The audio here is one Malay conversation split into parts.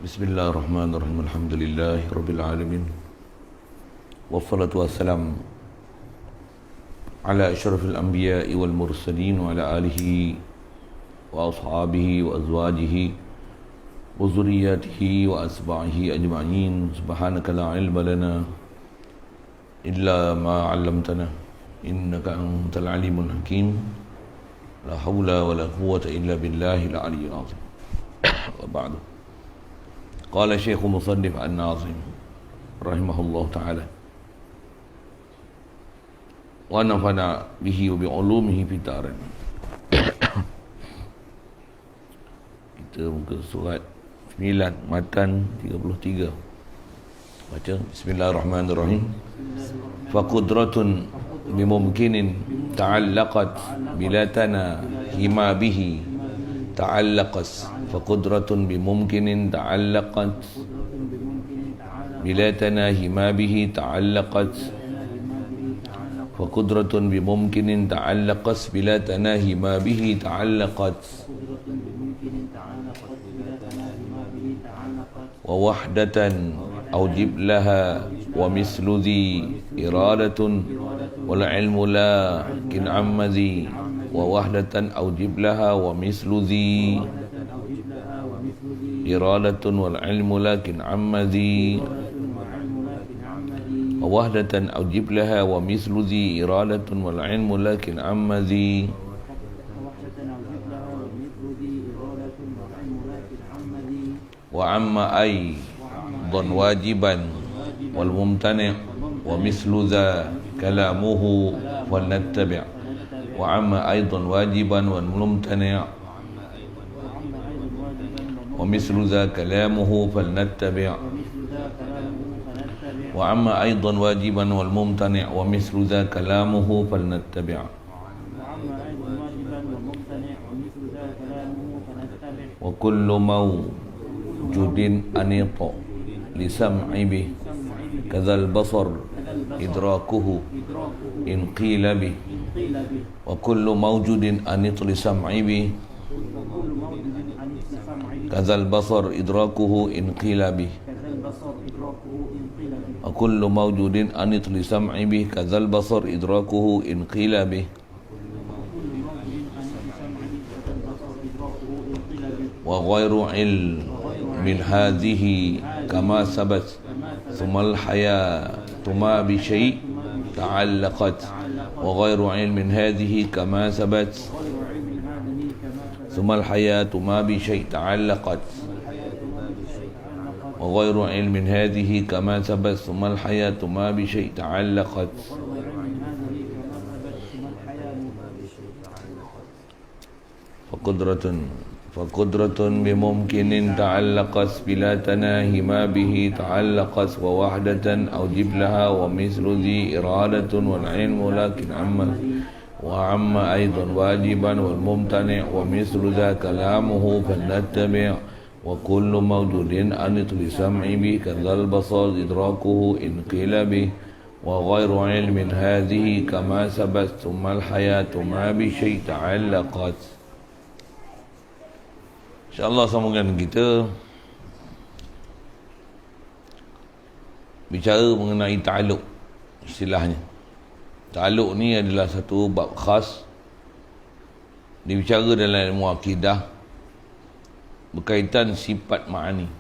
Bismillahirrahmanirrahim. Alhamdulillahi rabbil alamin. Wassalatu wassalamu ala asyrafil anbiya'i wal mursalin wa ala alihi wa ashabihi wa azwajihi wa zurriyyatihi wa asba'ihi ajma'in. Subhanaka la ilma lana illa ma 'allamtana innaka antal alimul hakim. La haula wa la quwwata illa billahil aliyyil azim. Wa ba'du. Qala Syekh Musannif An-Nazim rahimahullah ta'ala wa nafana bihi wa bi'ulumihi fitaran. Kita muka surat 9 matan 33. Baca Bismillahirrahmanirrahim. Faqudratun bimumkinin ta'allaqat bilatana hima bihi ta'allaqas. Faqudratun bimumkinin ta'allaqat bilatana hima bihi ta'allaqat. Faqudratun bimumkinin ta'allaqas bilatana hima bihi ta'allaqat. Wa wahdatan awjib laha wa mislu dhi iradatun wal ilmu lakin ammadhi. Wa wahdatan awjib laha wa mislu dhi iradatun wal ilmu lakin ammadhi. Wa wahdatan awjib laha wa mislu dhi iradatun wal ilmu lakin ammadhi. Wa amma aidan wajiban wal mumtani' wa mislu dha kalamuhu wal nattabi'. Wa amma aidan wajiban wal mumtani' wa mislu dha kalamuhu fal nattabi'. Wa amma aidan wajiban wal mumtani' wa mislu dha kalamuhu fal nattabi'. Wa kullu mawjudin anita li sam'i bih kadzal basar idrakuhu in qila bih. Wa kullu mawjudin anita li sam'i bih kadzal basar idrakuhu in qila bih. Wa kullu mawjudin anita li sam'i bih kadzal basar idrakuhu in qila bih. Wa ghairu ilmin hadhihi kama sabat thumal hayatu ma bi syai' ta'allaqat. Wa ghairu ilmin hadhihi kama sabat thumal hayatu ma bi syai' ta'allaqat. Wa ghairu ilmin hadhihi kama sabat thumal hayatu ma bi syai' ta'allaqat. Faqudratun bimumkinin ta'allaqas bila tanahi ma bihi ta'allaqas. Wa wahdatan awjib laha wa mislu dhi iradatun wal ilmu lakin amma. Wa amma aidan wajiban wal mumtani' wa mislu dha kalamuhu fal nattabi'. Wa kullu mawjudin anit li sam'i bi kadzal basar idrakuhu in qila bih. Wa ghairu ilmin hadhihi kama sabat thumma al hayatu ma bi syai' ta'allaqat. InsyaAllah sambungan kita bicara mengenai ta'alluq. Istilahnya ta'alluq ni adalah satu bab khas dibicara dalam ilmu akidah berkaitan sifat ma'ani.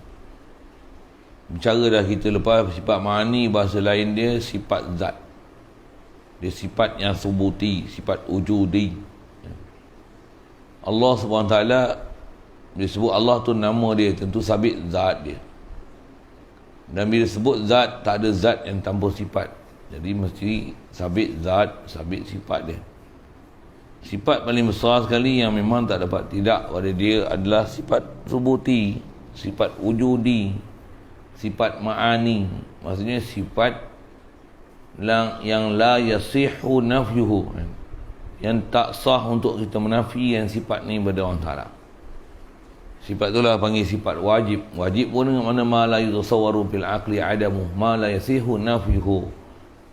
Bicara dah kita lepas sifat ma'ani, bahasa lain dia sifat zat. Dia sifat yang subuti, sifat wujudi. Allah SWT dia sebut Allah tu nama dia, tentu sabit zat dia. Dan bila sebut zat, tak ada zat yang tanpa sifat. Jadi mesti sabit zat, sabit sifat dia. Sifat paling besar sekali yang memang tak dapat tidak pada dia adalah sifat subuti, sifat wujudi, sifat ma'ani. Maksudnya sifat yang la yasihu nafyuhu, yang tak sah untuk kita menafi yang sifat ni pada Allah Ta'ala. Sifat itulah panggil sifat wajib. Wajib pun dengan mana ma la yutasawwaru fil aqli adamu ma la yasihu nafyuhu.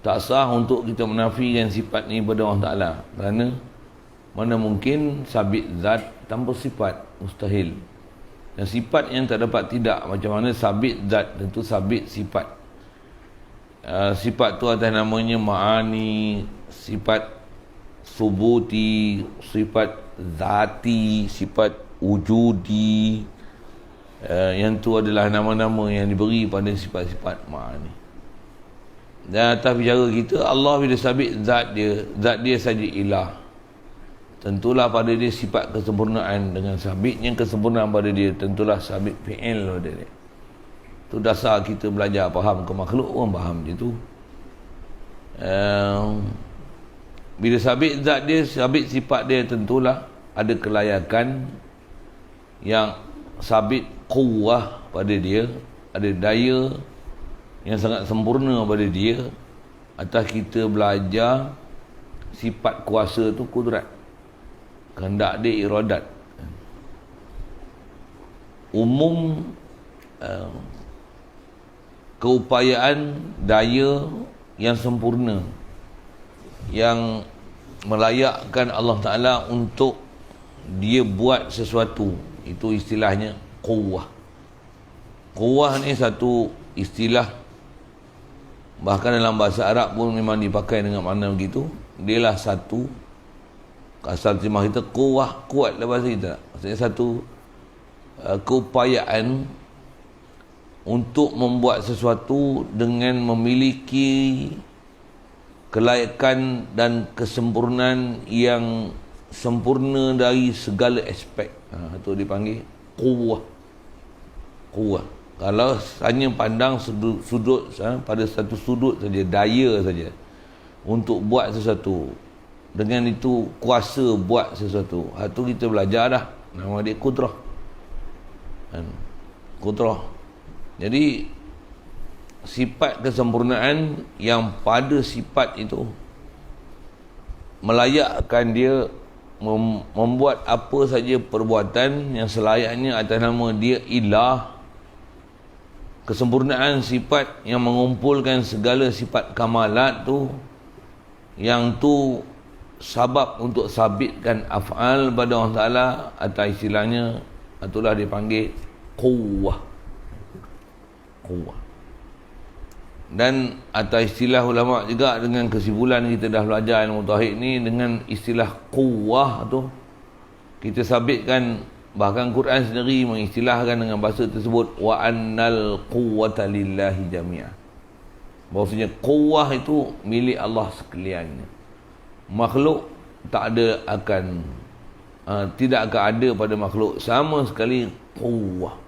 Tak sah untuk kita menafikan sifat ni pada Allah Ta'ala. Kerana mana mungkin sabit zat tanpa sifat, mustahil. Dan sifat yang tak dapat tidak, macam mana sabit zat, tentu sabit sifat. Sifat tu atas namanya ma'ani, sifat subuti, sifat zati, sifat wujudi. Yang tu adalah nama-nama yang diberi pada sifat-sifat ma'ani. Dan atas bicara kita, Allah bila sabit zat dia saja ilah. Tentulah pada dia sifat kesempurnaan. Dengan sabitnya kesempurnaan pada dia, tentulah sabit fi'il pada dia. Itu dasar kita belajar faham ke makhluk, orang faham je tu. Bila sabit zat dia, sabit sifat dia, tentulah ada kelayakan yang sabit quwwah pada dia, ada daya yang sangat sempurna pada dia. Atas kita belajar sifat kuasa tu kudrat, kehendak dia iradat. Umum keupayaan daya yang sempurna yang melayakkan Allah Ta'ala untuk dia buat sesuatu, itu istilahnya quwwah. Quwwah ni satu istilah, bahkan dalam bahasa Arab pun memang dipakai dengan makna begitu. Dialah satu, asal terjemah kita quwwah, kuat dalam bahasa kita, maksudnya satu keupayaan untuk membuat sesuatu dengan memiliki kelayakan dan kesempurnaan yang sempurna dari segala aspek. Itu dipanggil quwwah. Quwwah. Kalau hanya pandang sudut pada satu sudut saja, daya saja untuk buat sesuatu, dengan itu kuasa buat sesuatu, itu kita belajar dah, nama dia kudrah. Kudrah. Jadi sifat kesempurnaan yang pada sifat itu melayakkan dia membuat apa saja perbuatan yang selayaknya atas nama dia ilah. Kesempurnaan sifat yang mengumpulkan segala sifat kamalat tu, yang tu sabab untuk sabitkan af'al pada Allah Ta'ala, atau istilahnya itulah dipanggil quwwah. Quwwah. Dan atau istilah ulama juga, dengan kesimpulan kita dah belajar ilmu tauhid ni, dengan istilah quwwah tu kita sabitkan, bahkan Quran sendiri mengistilahkan dengan bahasa tersebut, wa annal quwwata lillahi jami'ah. Bahawasanya quwwah itu milik Allah sekaliannya. Makhluk tak ada akan tidak akan ada pada makhluk sama sekali quwwah.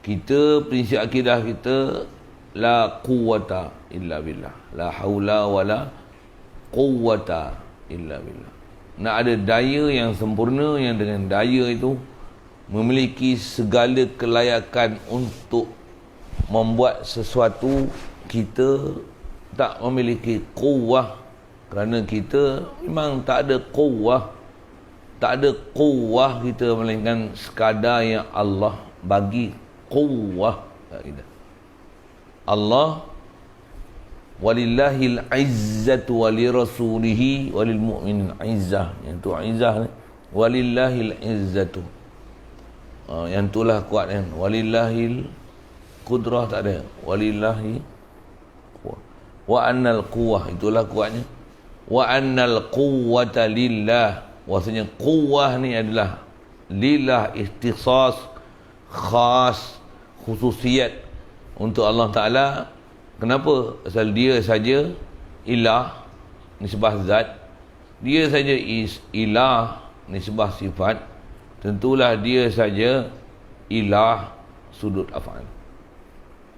Kita, prinsip akidah kita, la quwwata illa billah, la haula wala quwwata illa billah. Nak ada daya yang sempurna, yang dengan daya itu memiliki segala kelayakan untuk membuat sesuatu. Kita tak memiliki quwwah, kerana kita memang tak ada quwwah. Tak ada quwwah kita, melainkan sekadar yang Allah bagi quwwah. Allah walillahil izzatu walirasulihi walil mu'minin. Izzah, yang tu izzah ni, walillahil izzatu, yang itulah kuat kan. Walillahil qudrah tak ada, walillahi wa annal quwwah, itulah kuatnya. Wa annal quwwata lillah, maksudnya quwwah ni adalah lillah, ikhtisas, khas, khususiat untuk Allah Ta'ala. Kenapa? Asal dia saja ilah, nisbah zat, dia saja ilah, nisbah sifat, tentulah dia saja ilah, sudut af'al.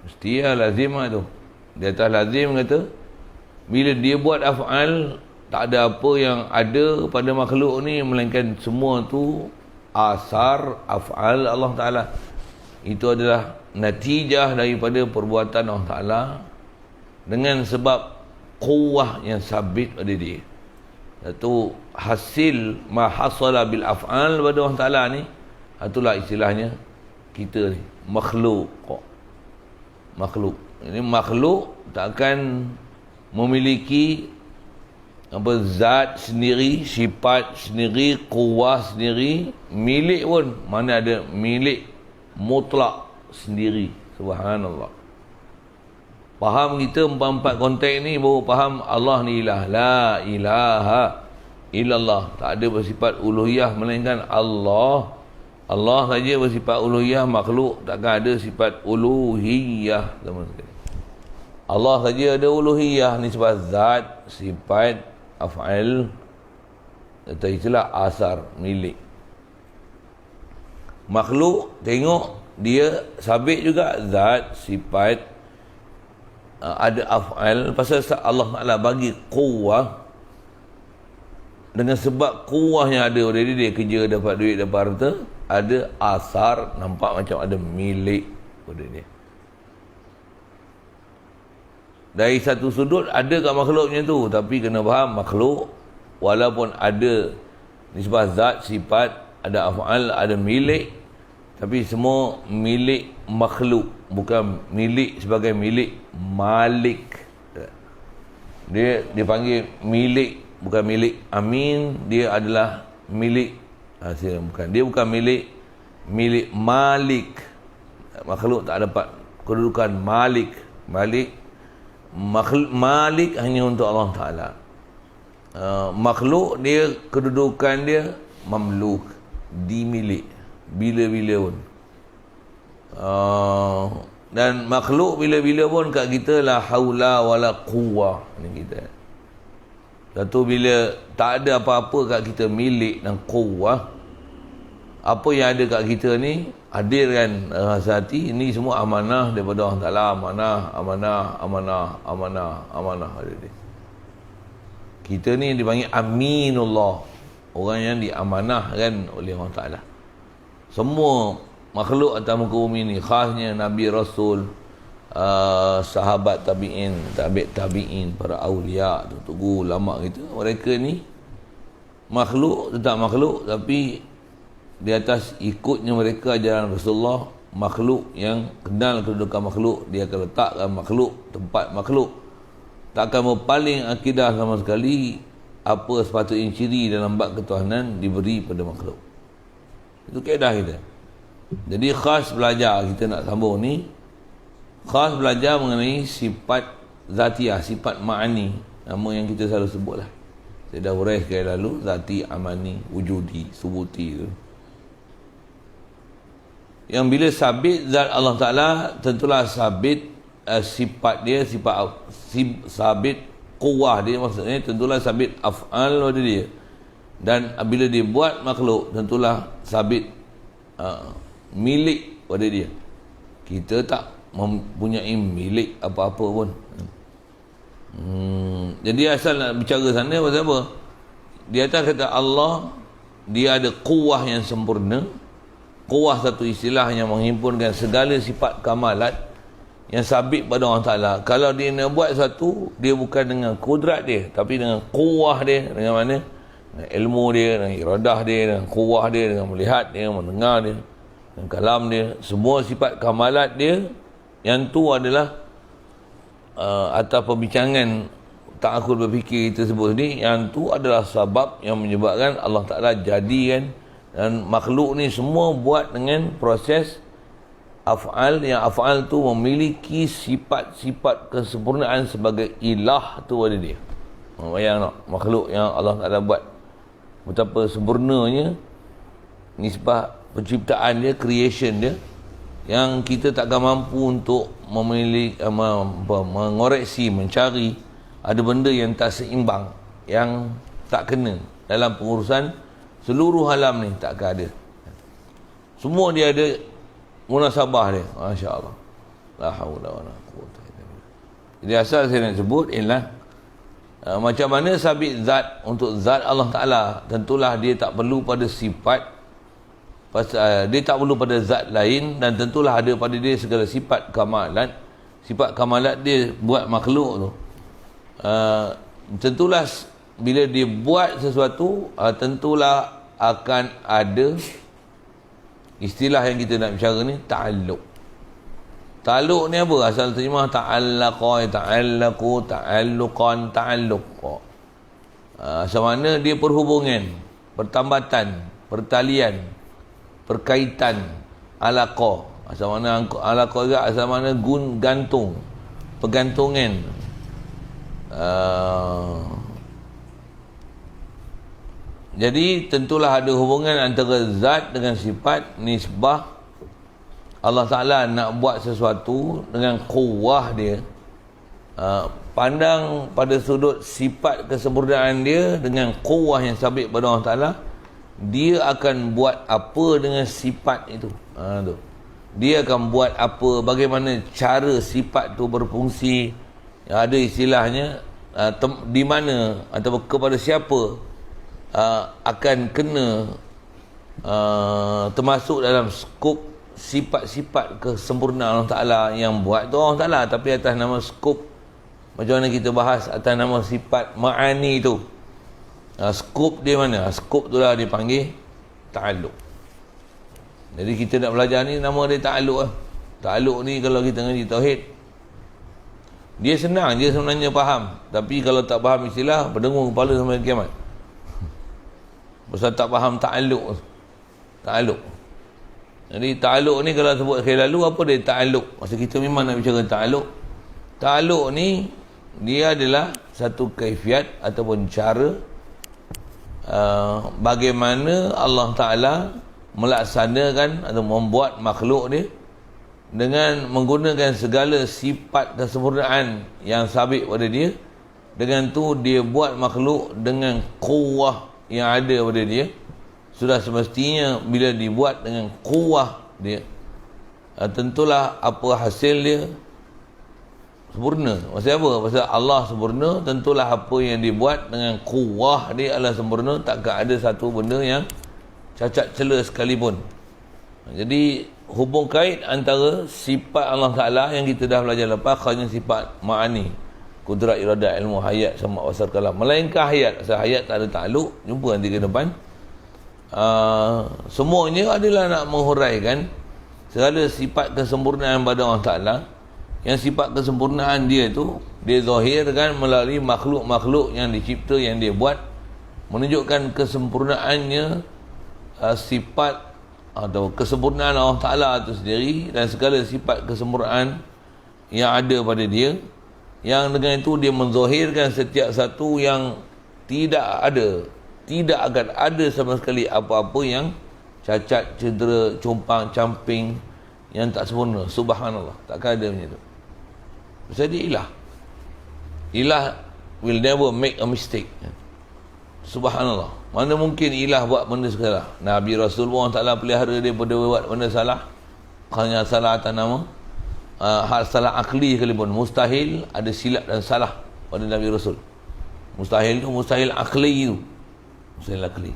Mesti lazimah tu. Di atas lazim kata, bila dia buat af'al, tak ada apa yang ada pada makhluk ni, melainkan semua tu asar af'al Allah Ta'ala. Itu adalah natijah daripada perbuatan Allah Ta'ala, dengan sebab quwwah yang sabit pada dia. Itu hasil ma hasala bil af'al pada Allah Ta'ala ni, itulah istilahnya kita ni makhluk. Makhluk ini, makhluk takkan memiliki apa, zat sendiri, sifat sendiri, quwwah sendiri, milik pun. Mana ada milik mutlak sendiri. Subhanallah. Faham kita empat-empat konteks ni, baru faham Allah ni ilah. La ilaha illallah. Tak ada bersifat uluhiyah melainkan Allah. Allah saja bersifat uluhiyah, makhluk takkan ada sifat uluhiyah sama sekali. Allah saja ada uluhiyah, ni sifat zat, sifat af'al, atau istilah asar, milik. Makhluk tengok dia sabit juga zat, sifat, ada af'al. Pasal Allah Ta'ala bagi quwwah, dengan sebab quwwah yang ada pada dia kerja, dapat duit, dapat harta, ada asar, nampak macam ada milik pada dia. Dari satu sudut ada kat makhluk macam tu, tapi kena faham makhluk walaupun ada nisbah zat, sifat, ada af'al, ada milik, tapi semua milik makhluk, bukan milik sebagai milik malik. Dia dipanggil milik, bukan milik amin. Dia adalah milik bukan, dia bukan milik malik. Makhluk tak dapat kedudukan malik. Malik hanya untuk Allah Ta'ala. Makhluk dia kedudukan dia mamluk, dimilik bila-bila pun. Dan makhluk bila-bila pun kat kita la haula wala quwwah ni kita. Satu bila tak ada apa-apa kat kita milik dan quwwah, apa yang ada kat kita ni hadirkan rasa hati, ni semua amanah daripada Allah Ta'ala. Amanah ada dia. Kita ni dipanggil aminullah, orang yang diamanahkan oleh Allah Ta'ala. Semua makhluk atas muka bumi ni, khasnya Nabi Rasul, sahabat tabi'in, tabi'in, para awliya, tugu ulama kita, mereka ni makhluk, tetap makhluk, tapi di atas ikutnya mereka ajaran Rasulullah, makhluk yang kenal kedudukan makhluk, dia akan letakkan makhluk tempat makhluk, tak akan berpaling akidah sama sekali. Apa sepatutnya ciri dalam bab ketuhanan diberi pada makhluk. Itu kaedah kita. Jadi khas belajar, kita nak sambung ni, khas belajar mengenai sifat zatiah, sifat ma'ani, nama yang kita selalu sebut lah. Saya dah urai sekali lalu, zati, amani, wujudi, subuti tu. Yang bila sabit zat Allah Ta'ala, tentulah sabit sifat dia, sabit quwwah dia, maksudnya tentulah sabit af'al pada dia. Dan bila dia buat makhluk, tentulah sabit milik pada dia. Kita tak mempunyai milik apa-apa pun. Jadi asal nak bicara sana pasal apa? Di atas kata Allah, dia ada quwwah yang sempurna. Quwwah satu istilah yang menghimpunkan segala sifat kamalat yang sabit pada Allah Ta'ala. Kalau dia nak buat satu, dia bukan dengan kudrat dia, tapi dengan quwwah dia. Dengan mana? Dengan ilmu dia, dengan iradah dia, dengan quwwah dia, dengan melihat dia, mendengar dia, dengan kalam dia. Semua sifat kamalat dia, yang tu adalah atas perbincangan ta'akhud berfikir kita sebut ni, yang tu adalah sebab yang menyebabkan Allah Ta'ala jadikan. Dan makhluk ni semua buat dengan proses af'al, yang af'al tu memiliki sifat-sifat kesempurnaan sebagai ilah tu ada dia. Bayang tak, makhluk yang Allah Ta'ala buat betapa sempurnanya nisbah penciptaan dia, creation dia, yang kita takkan mampu untuk memiliki, mengoreksi, mencari. Ada benda yang tak seimbang, yang tak kena dalam pengurusan seluruh alam ni, takkan ada. Semua dia ada munasabah dia. Masya Allah. La haula wa la quwwata illa billah. Jadi asal saya nak sebut ialah macam mana sabit zat untuk zat Allah Ta'ala, tentulah dia tak perlu pada sifat, dia tak perlu pada zat lain, dan tentulah ada pada dia segala sifat kamalat. Sifat kamalat dia buat makhluk tu, tentulah bila dia buat sesuatu, tentulah akan ada istilah yang kita nak bicara ni, ta'alluq. Ta'alluq ni apa? Asal terjemah ta'allaqa, ta'allaqu, ta'alluqan, ta'alluq. Asal mana dia perhubungan, pertambatan, pertalian, perkaitan, Alaqah. Asal mana alaqah juga, asal mana gantung, pergantungan. Jadi tentulah ada hubungan antara zat dengan sifat, nisbah. Allah Ta'ala nak buat sesuatu dengan kuwah dia, pandang pada sudut sifat kesempurnaan dia dengan kuwah yang sabit pada Allah Ta'ala, dia akan buat apa dengan sifat itu. Dia akan buat apa, bagaimana cara sifat tu berfungsi. Ada istilahnya di mana atau kepada siapa akan kena termasuk dalam skop sifat-sifat kesempurnaan Allah Ta'ala yang buat tu Allah Ta'ala, tapi atas nama skop. Macam mana kita bahas atas nama sifat ma'ani tu, skop dia mana? Skop tu lah dipanggil ta'alluq. Jadi kita nak belajar ni nama dia ta'alluq lah. Ta'alluq ni kalau kita ngaji tauhid, dia senang je sebenarnya faham, tapi kalau tak faham istilah, berdengung kepala sampai kiamat. Pasal tak faham ta'alluq. Jadi ta'alluq ni kalau sebut akhir lalu, apa dia ta'alluq? Masa kita memang nak bicara ta'alluq. Ta'alluq ni dia adalah satu kaifiat ataupun cara bagaimana Allah Ta'ala melaksanakan atau membuat makhluk dia dengan menggunakan segala sifat kesempurnaan yang sabit pada dia. Dengan tu dia buat makhluk dengan kuwah yang ada pada dia. Sudah semestinya bila dibuat dengan kuwah dia, tentulah apa hasil dia sempurna. Maksud apa? Pasal Allah sempurna, tentulah apa yang dibuat dengan kuwah dia adalah sempurna. Takkan ada satu benda yang cacat celah sekalipun. Jadi hubung kait antara sifat Allah Ta'ala yang kita dah belajar lepas, khasnya sifat ma'ani, kudrat, iradat, ilmu, hayat sama wasar kalam. Melainkan hayat. Pasal hayat tak ada ta'alluq, jumpa nanti ke depan. Semuanya adalah nak menghuraikan segala sifat kesempurnaan pada Allah Ta'ala. Yang sifat kesempurnaan dia tu dia zahirkan melalui makhluk-makhluk yang dicipta, yang dia buat, menunjukkan kesempurnaannya sifat atau kesempurnaan Allah Ta'ala itu sendiri dan segala sifat kesempurnaan yang ada pada dia, yang dengan itu dia menzahirkan setiap satu yang tidak akan ada sama sekali apa-apa yang cacat, cedera, compang, camping yang tak sempurna. Subhanallah, takkan ada macam tu. Sebab dia ilah will never make a mistake. Subhanallah, mana mungkin ilah buat benda salah. Nabi Rasul Allah Ta'ala pelihara dia pada buat benda salah, hanya salah atas nama hal salah akli sekalipun. Mustahil ada silap dan salah pada Nabi Rasul. Mustahil tu mustahil akli tu, mustahil akli.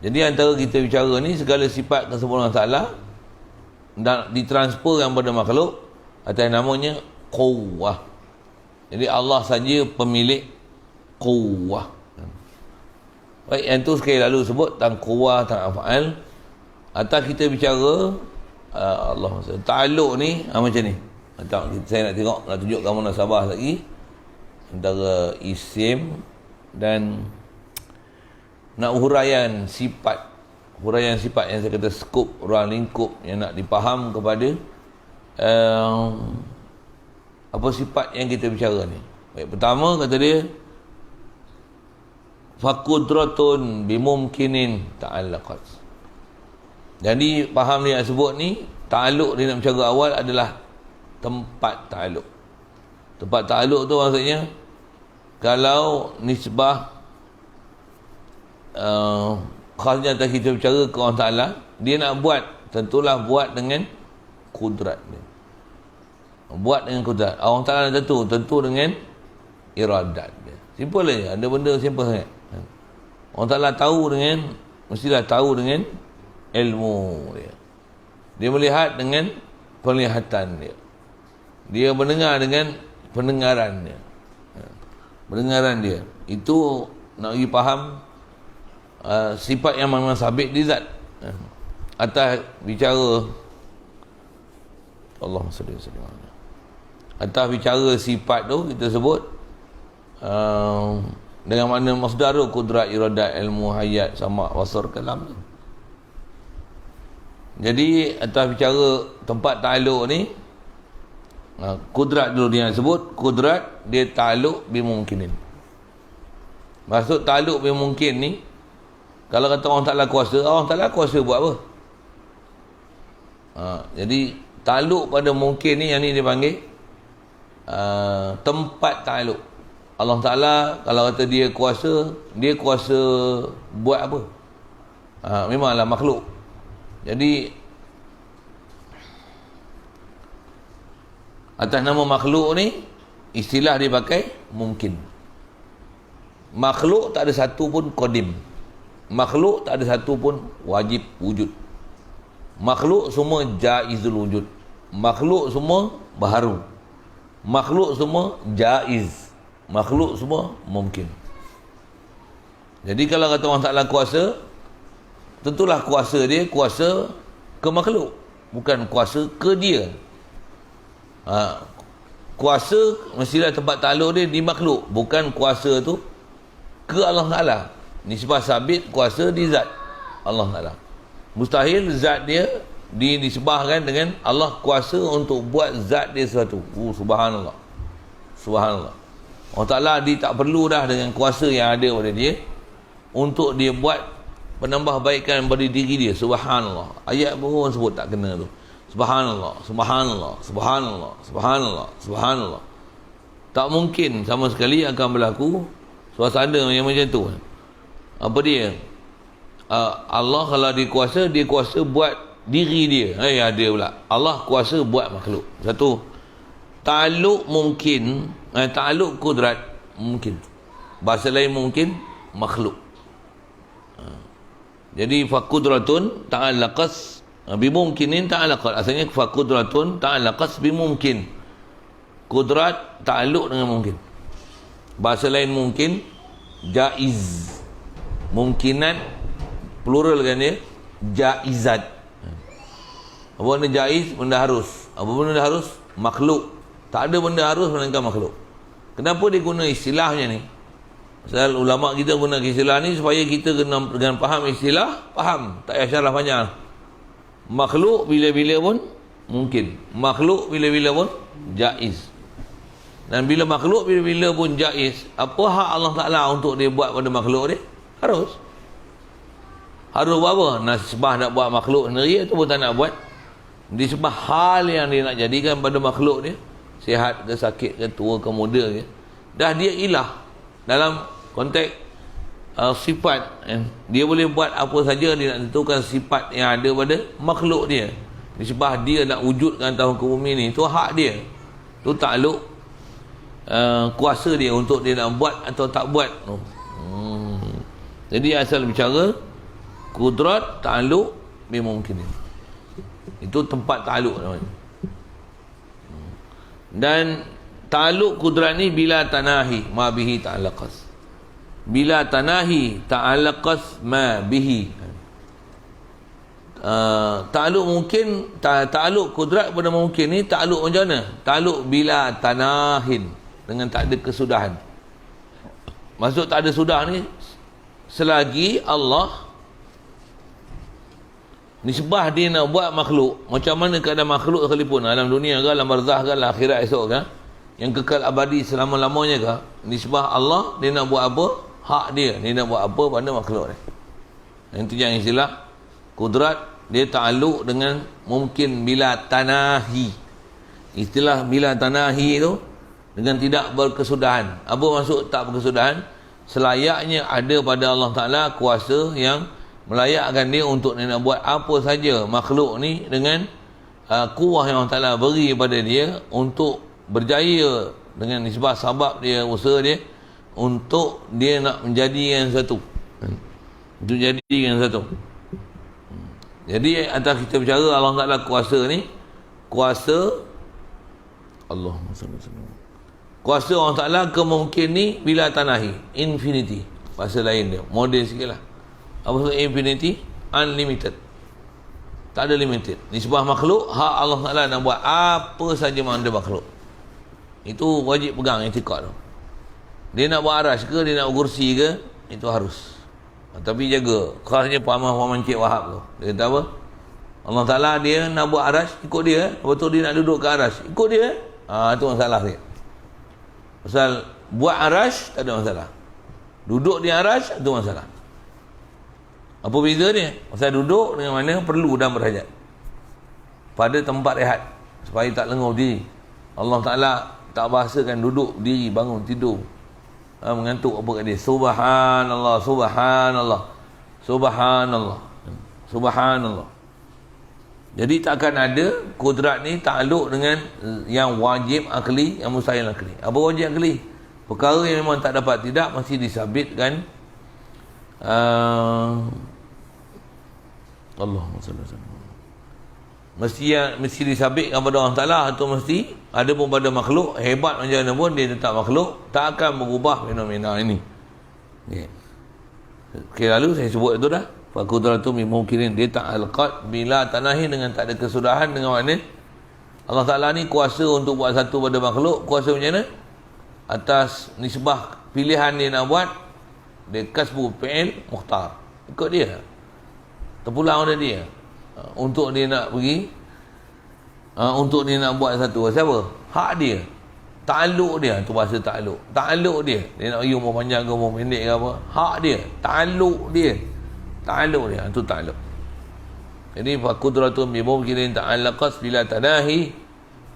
Jadi antara kita bicara ni, segala sifat kesempurnaan Ta'ala dan ditransferkan pada makhluk atas namanya quwwah. Jadi Allah saja pemilik quwwah. Baik, yang tu sekali lalu sebut tentang quwwah, tentang af'al. Atas kita bicara Allah ta'alluq ni macam ni. Saya nak tengok, nak tunjuk kamu nasabah lagi antara isim dan nak huraian sifat yang saya kata skop, ruang lingkup yang nak dipaham kepada apa sifat yang kita bicara ni. Baik, pertama kata dia faqudratun bimumkinin ta'allaqat. Jadi faham dia nak sebut ni, ta'alluq dia nak bicara awal adalah tempat ta'alluq. Tempat ta'alluq tu maksudnya kalau nisbah khasnya atas kita bicara ke Allah Ta'ala, dia nak buat, tentulah buat dengan kudrat dia. Buat dengan kudrat. Allah Ta'ala tentu dengan iradat dia. Simple aja, ada benda simple sangat. Allah Ta'ala mestilah tahu dengan ilmu dia. Dia melihat dengan penglihatan dia. Dia mendengar dengan pendengaran dia. Pendengaran dia. Itu nak bagi faham sifat yang memang sabit di zat. Atas bicara Allahumma salli wa sallim. Atas bicara sifat tu kita sebut dengan makna masdar tu, kudrat, iradat, ilmu, hayat, sama, wasar, kalam. Jadi atas bicara tempat ta'aluk ni, kudrat dulu dia sebut, kudrat dia ta'aluk bimungkinin. Maksud ta'aluk bimungkin ni, kalau kata orang Ta'ala kuasa, orang Ta'ala kuasa buat apa? Jadi ta'aluk pada mungkin ni, yang ni dia panggil tempat ta'aluk. Allah Ta'ala kalau kata dia kuasa buat apa? Memanglah makhluk. Jadi atas nama makhluk ni, istilah dia pakai mungkin. Makhluk tak ada satu pun qadim. Makhluk tak ada satu pun wajib wujud. Makhluk semua jaizul wujud. Makhluk semua baharu. Makhluk semua jaiz. Makhluk semua mungkin. Jadi kalau kata orang Ta'ala kuasa, tentulah kuasa dia kuasa ke makhluk, bukan kuasa ke dia. Kuasa mestilah tempat ta'aluk dia di makhluk, bukan kuasa tu ke Allah Ta'ala. Nisbah sabit kuasa di zat Allah Ta'ala. Mustahil zat dia dinisbahkan dengan Allah kuasa untuk buat zat dia sesuatu. Subhanallah. Subhanallah. Allah Ta'ala dia tak perlu dah dengan kuasa yang ada pada dia untuk dia buat penambahbaikan pada diri dia. Subhanallah. Ayat pun sebut tak kena tu. Subhanallah, subhanallah, subhanallah, subhanallah, subhanallah. Tak mungkin sama sekali akan berlaku suasana yang macam tu. Apa dia? Allah kalau dia kuasa buat diri dia. Ada pula. Allah kuasa buat makhluk. Satu. Ta'aluk mungkin, ta'aluk kudrat mungkin. Bahasa lain mungkin makhluk. Jadi fakudratun ta'alaqas bimungkinin ta'alaqat. Asalnya fakudratun ta'alaqas bimungkin. Kudrat ta'aluk dengan mungkin. Bahasa lain mungkin jaiz. Mungkinat plural kan dia, jaizat. Apa benda jaiz? Benda harus. Apa benda harus? Makhluk. Tak ada benda harus melainkan makhluk. Kenapa dia guna istilahnya ni? Pasal ulama kita guna istilah ni supaya kita dengan faham istilah, faham. Tak payah syarah panjang. Makhluk bila-bila pun mungkin. Makhluk bila-bila pun jaiz. Dan bila makhluk bila-bila pun jaiz, apa hak Allah Ta'ala untuk dia buat pada makhluk dia? Harus buat apa? Nasbah nak buat makhluk sendiri atau pun tak nak buat? Disebab hal yang dia nak jadikan pada makhluk dia, sihat ke sakit ke tua ke muda ke, dah dia ilah dalam konteks sifat. Dia boleh buat apa saja, dia nak tentukan sifat yang ada pada makhluk dia. Disebab dia nak wujudkan tahun ke bumi ni, itu hak dia. Itu takluk kuasa dia untuk dia nak buat atau tak buat. Jadi asal bicara kudrat ta'aluk bimungkinin. Itu tempat ta'aluk namanya. Dan ta'aluk kudrat ni bila tanahi ma bihi ta'alaqas. Bila tanahi ta'alaqas ma bihi. Ta'aluk mungkin, ta'aluk kudrat pada mungkin ni ta'aluk macam mana? Ta'aluk bila tanahin, dengan tak ada kesudahan. Maksud tak ada sudah ni, selagi Allah nisbah dia nak buat makhluk, macam mana keadaan makhluk sekalipun, alam dunia ke, alam barzah ke, alam akhirat esok ke, yang kekal abadi selama-lamanya ke, nisbah Allah dia nak buat apa, hak dia nak buat apa pada makhluk ni. Yang tu yang istilah kudrat, dia ta'aluk dengan mungkin bila tanahi. Istilah bila tanahi tu dengan tidak berkesudahan. Apa maksud tak berkesudahan? Selayaknya ada pada Allah Ta'ala kuasa yang melayakkan dia untuk dia nak buat apa saja makhluk ni dengan kuah yang Allah Ta'ala beri pada dia untuk berjaya dengan nisbah sabab dia, usaha dia untuk dia nak menjadikan satu. Untuk jadikan satu. Jadi atas kita bicara Allah Ta'ala kuasa ni, kuasa Allahumma salli alaihi wasallam. Kuasa Allah Ta'ala kemungkin ni bila tanahi, infinity. Bahasa lain dia, modern sikit lah. Apa maksud infinity? Unlimited. Tak ada limited. Nisbah makhluk, hak Allah Ta'ala nak buat apa saja mana makhluk. Itu wajib pegang i'tiqad tu. Dia nak buat arash ke, dia nak kursi ke, itu harus. Tapi jaga. Khasnya pahaman Cik Wahab tu. Dia kata apa? Allah Ta'ala dia nak buat arash, ikut dia. Betul dia nak duduk ke arash, ikut dia. Itu masalah dia. Pasal buat arash tak ada masalah, duduk di arash itu masalah. Apa beza dia? Pasal duduk dengan mana perlu dan berhajat pada tempat rehat supaya tak lenguh diri. Allah Ta'ala tak bahasakan duduk, diri, bangun, tidur, mengantuk apa kat dia. Subhanallah, subhanallah, subhanallah, subhanallah. Jadi takkan ada kudrat ni takluk dengan yang wajib akli, yang mustahil akli. Apa wajib akli? Perkara yang memang tak dapat tidak mesti disabitkan. Allahumma salli alaihi wasallam. Mesti disabitkan pada Allah Ta'ala, atau mesti ada pun pada makhluk hebat macam mana pun dia tetap makhluk, tak akan berubah fenomena ini. Okay, lalu saya sebut itu dah. Faqudratu mimungkinin, dia ta'alqat bila tanahi, dengan tak ada kesudahan. Dengan mana Allah Ta'ala ni kuasa untuk buat satu pada makhluk. Kuasa macam mana? Atas nisbah pilihan dia nak buat, dia kasbu fi'il mukhtar, ikut dia, terpulang pada dia. Untuk dia nak pergi, untuk dia nak buat satu, siapa? Hak dia, ta'aluk dia. Tu bahasa ta'aluk, ta'aluk dia. Dia nak pergi umur panjang ke umur pendek ke apa, hak dia, ta'aluk dia, ta'aluk dia. Itu ta'aluk. Jadi faqudratun bi mumkinin ta'allaqas bila tadahi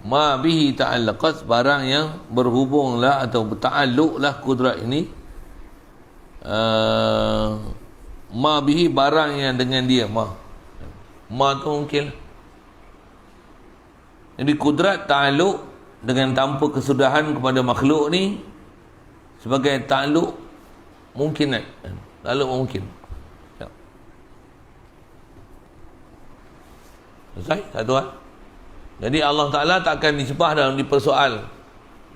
ma bihi ta'allaqas, barang yang berhubunglah atau berta'alluqlah kudrat ini, ma bihi, barang yang dengan dia, ma tu mungkin. Jadi kudrat ta'alluq dengan tanpa kesudahan kepada makhluk ni sebagai ta'alluq mungkinat, ta'alluq mungkin. Selesai satu hal. Jadi Allah Ta'ala takkan disebah dalam dipersoal.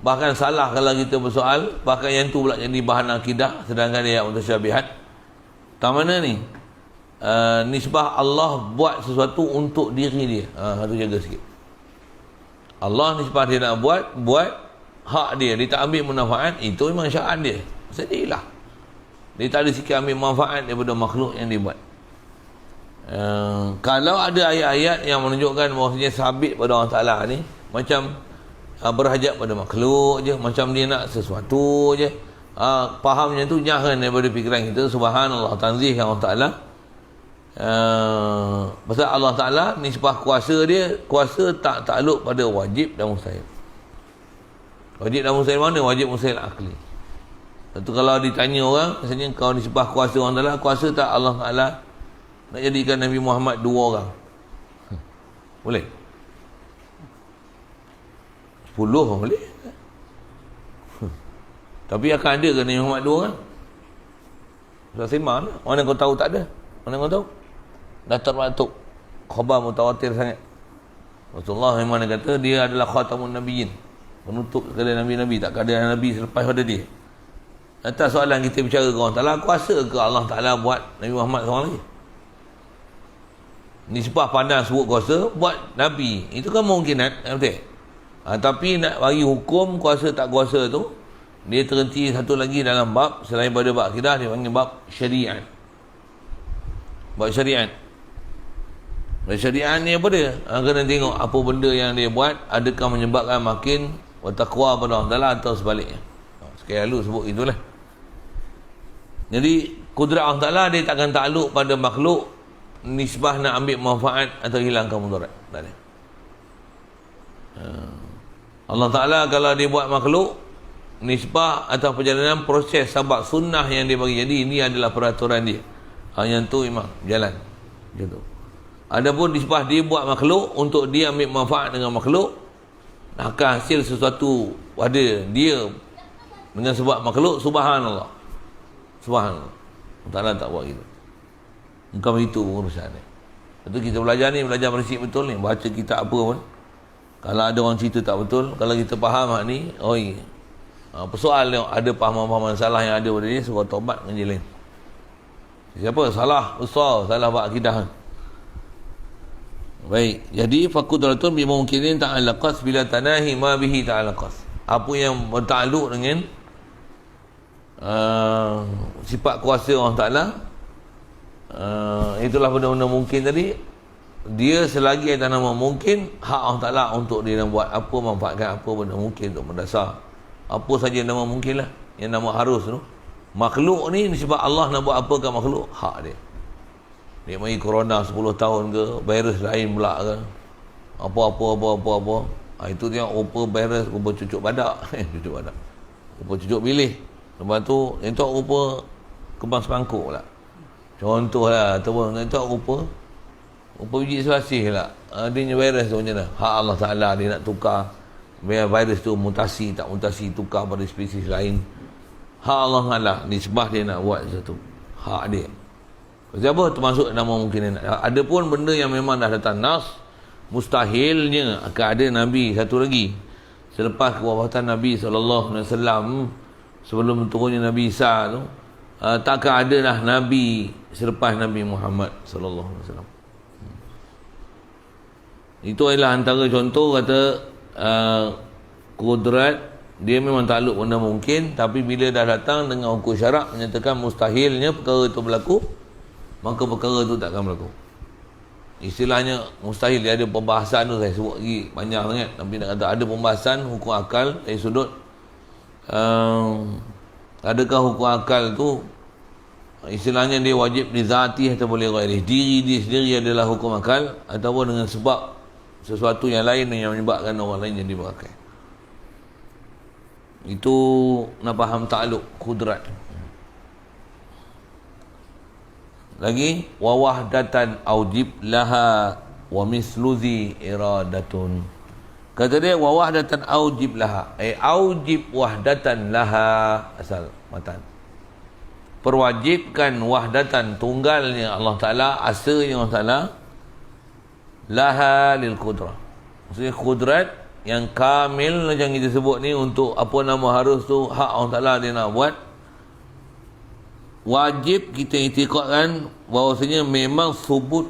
Bahkan salah kalau kita bersoal, bahkan yang tu pula jadi bahan akidah, sedangkan dia mutasyabihat. Tak mana ni? Nisbah Allah buat sesuatu untuk diri dia. Harus jaga sikit. Allah nisbah dia nak buat hak dia, dia tak ambil manfaat, itu memang syarat dia. Sedilah. Dia tak ada sikit ambil manfaat daripada makhluk yang dia buat. Kalau ada ayat-ayat yang menunjukkan bahawasanya sabit pada Allah Ta'ala ni, macam berhajat pada makhluk je, macam dia nak sesuatu je, fahamnya tu jangan daripada fikiran kita. Subhanallah, tanzih Allah Ta'ala. Pasal Allah Ta'ala nisbah kuasa dia, kuasa tak takluk pada wajib dan mustahil. Wajib dan mustahil mana? Wajib mustahil akli. Lepas tu kalau ditanya orang, misalnya kau nisbah kuasa Allah Ta'ala, kuasa tak Allah Ta'ala nak jadikan Nabi Muhammad 2 orang? Boleh? 10 boleh? Tapi akan ada ke Nabi Muhammad 2 orang? Sudah sembang lah. Mana kau tahu tak ada? Mana kau tahu? Dah terbatuk, khabar mutawatir sangat. Rasulullah memang kata dia adalah khatamun nabiyyin, penutup segala Nabi-Nabi, tak ada Nabi selepas pada dia. Atas soalan kita bicara ke Allah Ta'ala, kuasa ke Allah Ta'ala buat Nabi Muhammad seorang lagi? Nisbah pandang sebut kuasa buat Nabi, itu kan mungkinat, betul? Tapi nak bagi hukum kuasa tak kuasa tu, dia terhenti satu lagi dalam bab selain pada bab akidah, dia panggil bab syariat. Bab syariat. Bab syariat ni apa dia? Kena tengok apa benda yang dia buat, adakah menyebabkan makin bertakwa pada Allah Ta'ala atau sebaliknya. Sekali lalu sebut itulah. Jadi kudrat Allah Ta'ala dia takkan takluk pada makhluk nisbah nak ambil manfaat atau hilangkan mudarat. Tak ada. Allah Ta'ala kalau dia buat makhluk, nisbah atau perjalanan proses sabab sunnah yang dia bagi jadi, ini adalah peraturan dia. Yang tu memang jalan macam tu. Adapun nisbah dia buat makhluk untuk dia ambil manfaat dengan makhluk, akan hasil sesuatu pada dia dengan sebab makhluk, subhanallah, subhanallah, Allah Ta'ala tak buat gitu. Engkau itu urusan dia. Itu kita belajar ni, belajar prinsip betul ni. Baca kitab apa pun, kalau ada orang cerita tak betul, kalau kita faham hak ni, persoal dia ada pahaman-pahaman salah yang ada pada dia, suruh taubat menjelin. Siapa? Salah besar, salah buat akidah. Baik, jadi faqudratun bimungkinin ta'allaqas bila tanahi ma bihi ta'allaqas. Apa yang bertakluk dengan sifat kuasa Allah Ta'ala, itulah benda-benda mungkin tadi. dia selagi atas nama mungkin, hak Allah Ta'ala untuk dia nak buat apa, manfaatkan apa benda mungkin untuk mendasar. Apa saja nama mungkin lah, yang nama harus tu. Makhluk ni sebab Allah nak buat apa kat makhluk, hak dia. Dia mari corona 10 tahun ke, virus lain pula ke, apa. Itu tengok rupa virus, rupa cucuk badak. Cucuk badak, rupa cucuk bilik. Lepas tu tengok rupa kembang semangkuk pula. Contoh lah, tengok rupa biji selasih lah. Adanya virus tu macam mana? Hak Allah Ta'ala dia nak tukar virus tu, mutasi tak mutasi, tukar pada spesies lain. Hak Allah Ta'ala, nisbah dia nak buat satu. Hak dia. Siapa termasuk nama mungkin. Ada pun benda yang memang dah datang nas, mustahilnya akan ada Nabi satu lagi. Selepas kewafatan Nabi SAW, sebelum turunnya Nabi Isa tu, takkan ada lah Nabi selepas Nabi Muhammad SAW. Itu adalah antara contoh kata kudrat dia memang takluk benda mungkin, tapi bila dah datang dengan hukum syarak menyatakan mustahilnya perkara itu berlaku, maka perkara itu takkan berlaku. Istilahnya mustahil, dia ada pembahasan tu, saya sebut lagi panjang sangat, tapi nak kata ada pembahasan hukum akal dari sudut adakah hukum akal tu istilahnya dia wajib dizati atau boleh ghairi, diri dia sendiri adalah hukum akal ataupun dengan sebab sesuatu yang lain yang menyebabkan orang lain jadi berakai. Itu nak faham takluk kudrat. Lagi wa wahdatan aujib laha wa misluzi iradatun. Kata dia wa wahdatan aujib laha, aujib wahdatan laha, asal matan. Perwajibkan wahdatan, tunggalnya Allah Ta'ala, asanya Allah Ta'ala, laha lil kudrah. Maksudnya kudrat yang kamil macam kita sebut ni, untuk apa nama harus tu, hak Allah Ta'ala dia nak buat. Wajib kita itikadkan bahawasanya memang subut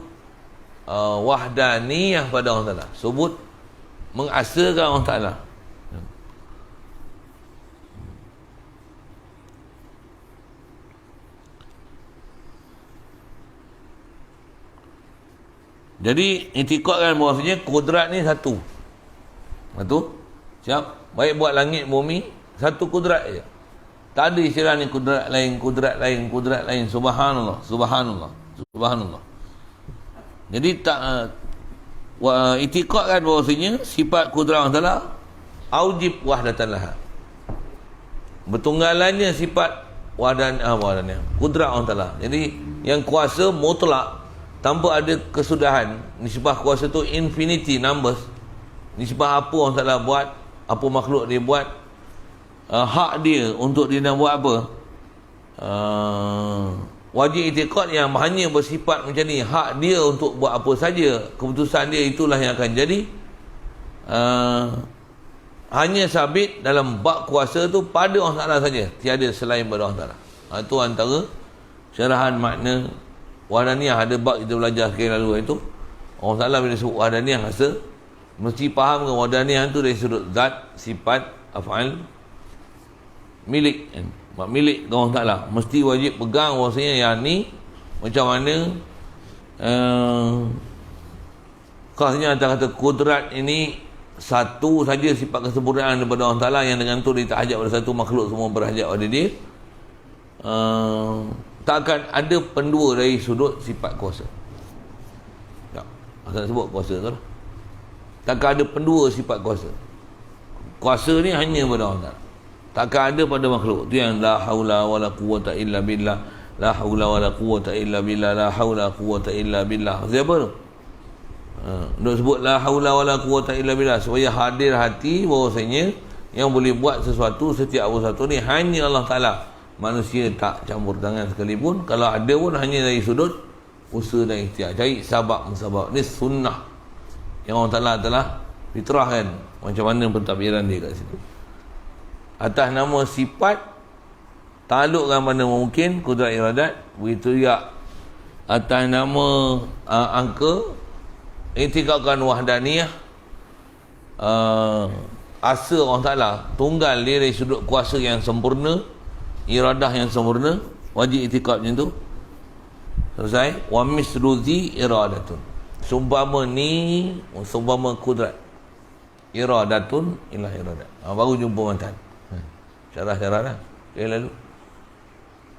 wahdaniyah pada Allah Ta'ala, subut mengasakan Allah Ta'ala. Jadi itikadkan bahawasanya kudrat ni satu. Siap? Baik buat langit bumi, satu kudrat je. Tak ada istilah ni kudrat lain, kudrat lain, kudrat lain. Subhanallah, subhanallah, subhanallah. Jadi tak itikadkan bahawasanya sifat kudrat Allah Ta'ala aujib wahdatan laha. Bertunggalannya sifat wahdaniyah, kudrat Allah Ta'ala. Jadi yang kuasa mutlak, tanpa ada kesudahan. Nisbah kuasa tu infinity numbers. Nisbah apa Allah Ta'ala buat, apa makhluk dia buat, hak dia untuk dia nak buat apa, wajib itikad yang hanya bersifat macam ni. Hak dia untuk buat apa saja, keputusan dia itulah yang akan jadi. Hanya sabit dalam bab kuasa tu pada Allah Ta'ala saja, tiada selain pada Allah Ta'ala. Itu antara syarahan makna wahdaniyah. Ada bab kita belajar sekali lalu, itu Allah Ta'ala bila sebut wahdaniyah, rasa mesti faham ke wahdaniyah tu dari sudut zat, sifat, af'al, milik. Mak milik Allah Ta'ala mesti wajib pegang bahawasanya yang ni macam mana. Khasnya antara kata kudrat ini satu saja sifat kesempurnaan daripada Allah Ta'ala, yang dengan tu dia tak hajat pada satu makhluk, semua berhajat pada dia. Takkan ada pendua dari sudut sifat kuasa. Tak, asal sebut kuasa tu lah. Takkan ada pendua sifat kuasa. Kuasa ni hanya pada Allah Ta'ala, takkan ada pada makhluk. Tu yang la haula wala quwwata illa billah, la haula wala quwwata illa billah, la haula quwwata illa billah. Siapa tu? Nak sebut la haula wala quwwata illa billah supaya hadir hati bahawasanya yang boleh buat sesuatu, setiap sesuatu ni hanya Allah Ta'ala. Manusia tak campur tangan sekalipun. Kalau ada pun hanya dari sudut usaha dan ikhtiar, cari sabab musabab. Ni sunnah yang Allah Ta'ala telah fitrahkan macam mana pentadbiran dia kat situ. Atas nama sifat taklukkan pada mungkin, kudrat iradat. Begitu juga atas nama angka, itikadkan wahdaniyah, asa Allah Ta'ala tunggal dia dari sudut kuasa yang sempurna, iradah yang sempurna, wajib itikad macam tu. Selesai. Wa misruzi iradatun. Seumpama ni, seumpama kudrat. Iradatun ila iradat. Baru jumpa mantan. Syarah-syarah dah. Lalu.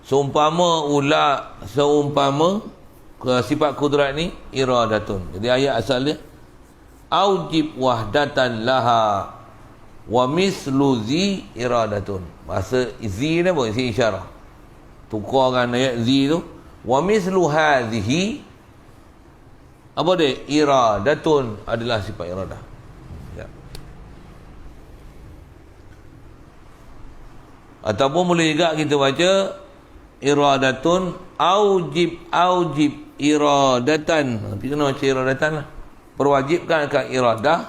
Seumpama sifat kudrat ni iradatun. Jadi ayat asal dia aujib wahdatan laha wa mislu zi iradatun. Bahasa zi ni apa? Zi isyarah. Tukarkan ayat zi tu. Wa mislu hadhihi apa dia? Iradatun adalah sifat iradah. Ya. Ataupun boleh juga kita baca iradatun aujib iradatan. Tapi kena baca iradatan lah. Perwajibkan akan iradah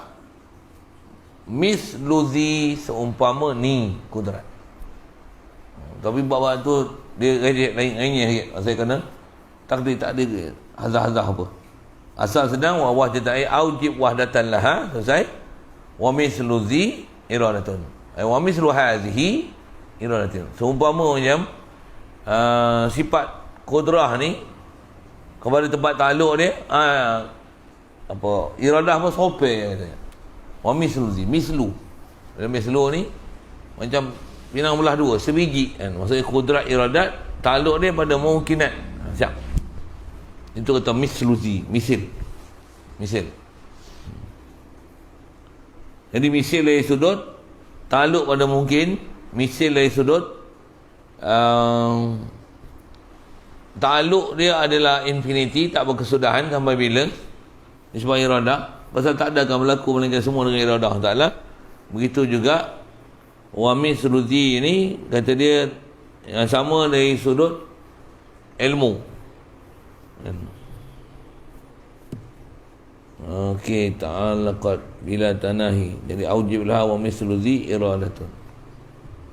misluzi seumpama ni kudrat. Tapi bab tu dia lain saya kena takdir tak ada hazah-hazah apa. Asal sedang wa wahdatai aujib wahdatan laha selesai. Wa misluzi iradatun. Wa mislu hadhihi iradatun. Seumpama macam sifat kudrah ni kepada tempat takluk dia apa iradah pun sope katanya. Wa misluzi mislu. Dalam mislu ni macam pinang belah dua sebiji kan. Maksudnya kudrat iradat takluk dia pada mungkinat. Siap. Itu kata misluzi, misil. Jadi misil dari sudut takluk pada mungkin, misil dari sudut takluk dia adalah infinity, tak berkesudahan sampai bila sebab iradah. Pasal tak ada akan berlaku melainkan semua dengan iradah Ta'ala. Begitu juga wa misluzi ni kata dia yang sama dari sudut ilmu. Okey, ta'alaqat bila tanahi. Jadi aujib laha wa misluzi iradatun.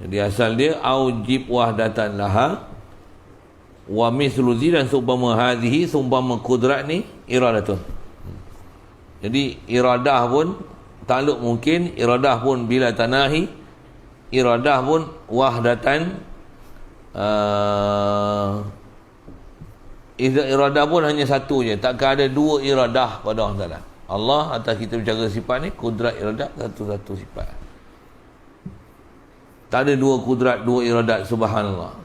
Jadi asal dia aujib wahdatan laha wa misluzi dan seumpama hadhihi seumpama kudrat ni iradatun. Jadi iradah pun takluk mungkin, iradah pun bila tanahi, iradah pun wahdatan. Iradah pun hanya satu je, takkan ada dua iradah pada Allah Ta'ala. Allah atas kita bicara sifat ni, kudrat iradah satu-satu sifat. Tak ada dua kudrat, dua iradat. Subhanallah.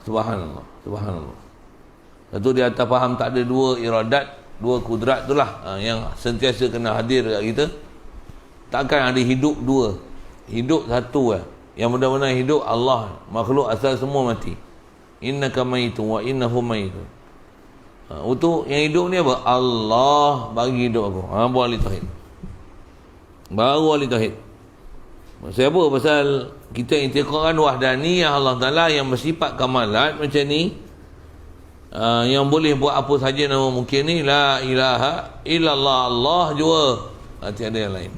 Satu di atas faham tak ada dua iradat, dua kudrat itulah yang sentiasa kena hadir kat kita. Takkan ada hidup dua, hidup satu lah. Yang benar-benar hidup Allah, makhluk asal semua mati. Innaka mayitun wa innahum mayitun. Untuk yang hidup ni apa? Allah bagi hidup aku. Baru ahli tauhid. Baru ahli tauhid. Maksud apa? Pasal kita intiqakan wahdaniyah Allah Ta'ala yang bersifat kamalat macam ni. Yang boleh buat apa saja nama mungkin ni. La ilaha illallah, Allah jua. Tiada yang lain.